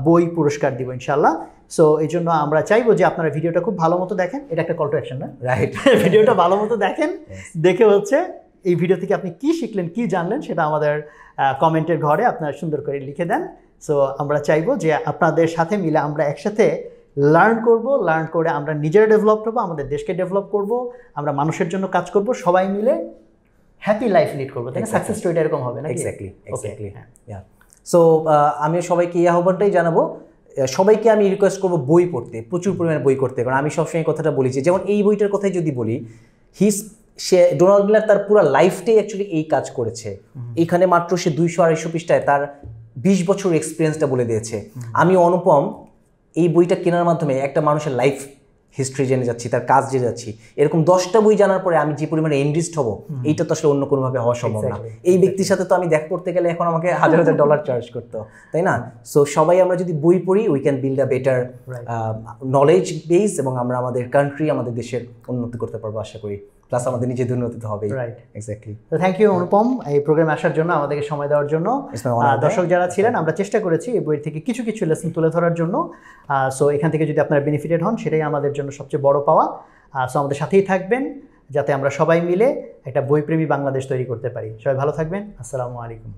বই পুরস্কার দিব ইনশাল্লাহ। সো এই জন্য আমরা চাইবো যে আপনারা ভিডিওটা খুব ভালো মতো দেখেন, এটা একটা কল টু অ্যাকশন, না? রাইট। ভিডিওটা ভালো মতো দেখেন, দেখে হচ্ছে এই ভিডিও থেকে আপনি কি শিখলেন, কি জানলেন, সেটা আমাদের কমেন্টের ঘরে আপনারা সুন্দর করে লিখে দেন। সো আমরা চাইবো যে আপনাদের সাথে মিলে আমরা একসাথে লার্ন করে আমরা নিজেরা ডেভেলপ করবো, আমাদের দেশকে ডেভেলপ করব, আমরা মানুষের জন্য কাজ করব, সবাই মিলে হ্যাপি লাইফ লিড করবো, তাই না? সাকসেস স্টোরিটা এরকম হবে না? এক্স্যাক্টলি। সো আমি সবাইকে এই আহ্বানটাই জানাবো, সবাইকে আমি রিকোয়েস্ট করবো বই পড়তে, প্রচুর পরিমাণে বই করতে। কারণ আমি সবসময় কথাটা বলি যে, যেমন এই বইটার কথাই যদি বলি, ডোনাল্ড মিলার তার পুরো লাইফটাই অ্যাকচুয়ালি এই কাজ করেছে। এইখানে মাত্র সে 200-250 পৃষ্ঠায় তার 20 বছর এক্সপিরিয়েন্সটা বলে দিয়েছে। আমি অনুপম এই বইটা কেনার মাধ্যমে একটা মানুষের লাইফ হিস্ট্রি জেনে যাচ্ছি, তার কাজ জেনে যাচ্ছি, এরকম 10টা বই জানার পরে আমি যে পরিমাণে এনরিচড হব, এইটা তো আসলে অন্য কোনোভাবে হওয়া সম্ভব না। এই ব্যক্তির সাথে তো আমি দেখা করতে গেলে এখন আমাকে $1000 চার্জ করতে, তাই না? সো সবাই আমরা যদি বই পড়ি, we can build a better knowledge base, এবং আমরা আমাদের কান্ট্রি, আমাদের দেশের উন্নতি করতে পারবো আশা করি, প্লাস আমাদের নিজেদের উন্নতি তো হবেই। Right, exactly. তো থ্যাংক ইউ অনুপম এই প্রোগ্রামে আসার জন্য, আমাদেরকে সময় দেওয়ার জন্য। দর্শক যারা ছিলেন, আমরা চেষ্টা করেছি এই বই থেকে কিছু কিছু লেসন তুলে ধরার জন্য। সো এখান থেকে যদি আপনারা বেনিফিটেড হন, সেটাই আমাদের জন্য সবচেয়ে বড় পাওয়া। সো আমাদের সাথেই থাকবেন, যাতে আমরা সবাই মিলে একটা বইপ্রেমী বাংলাদেশ তৈরি করতে পারি। সবাই ভালো থাকবেন। আসসালামু আলাইকুম।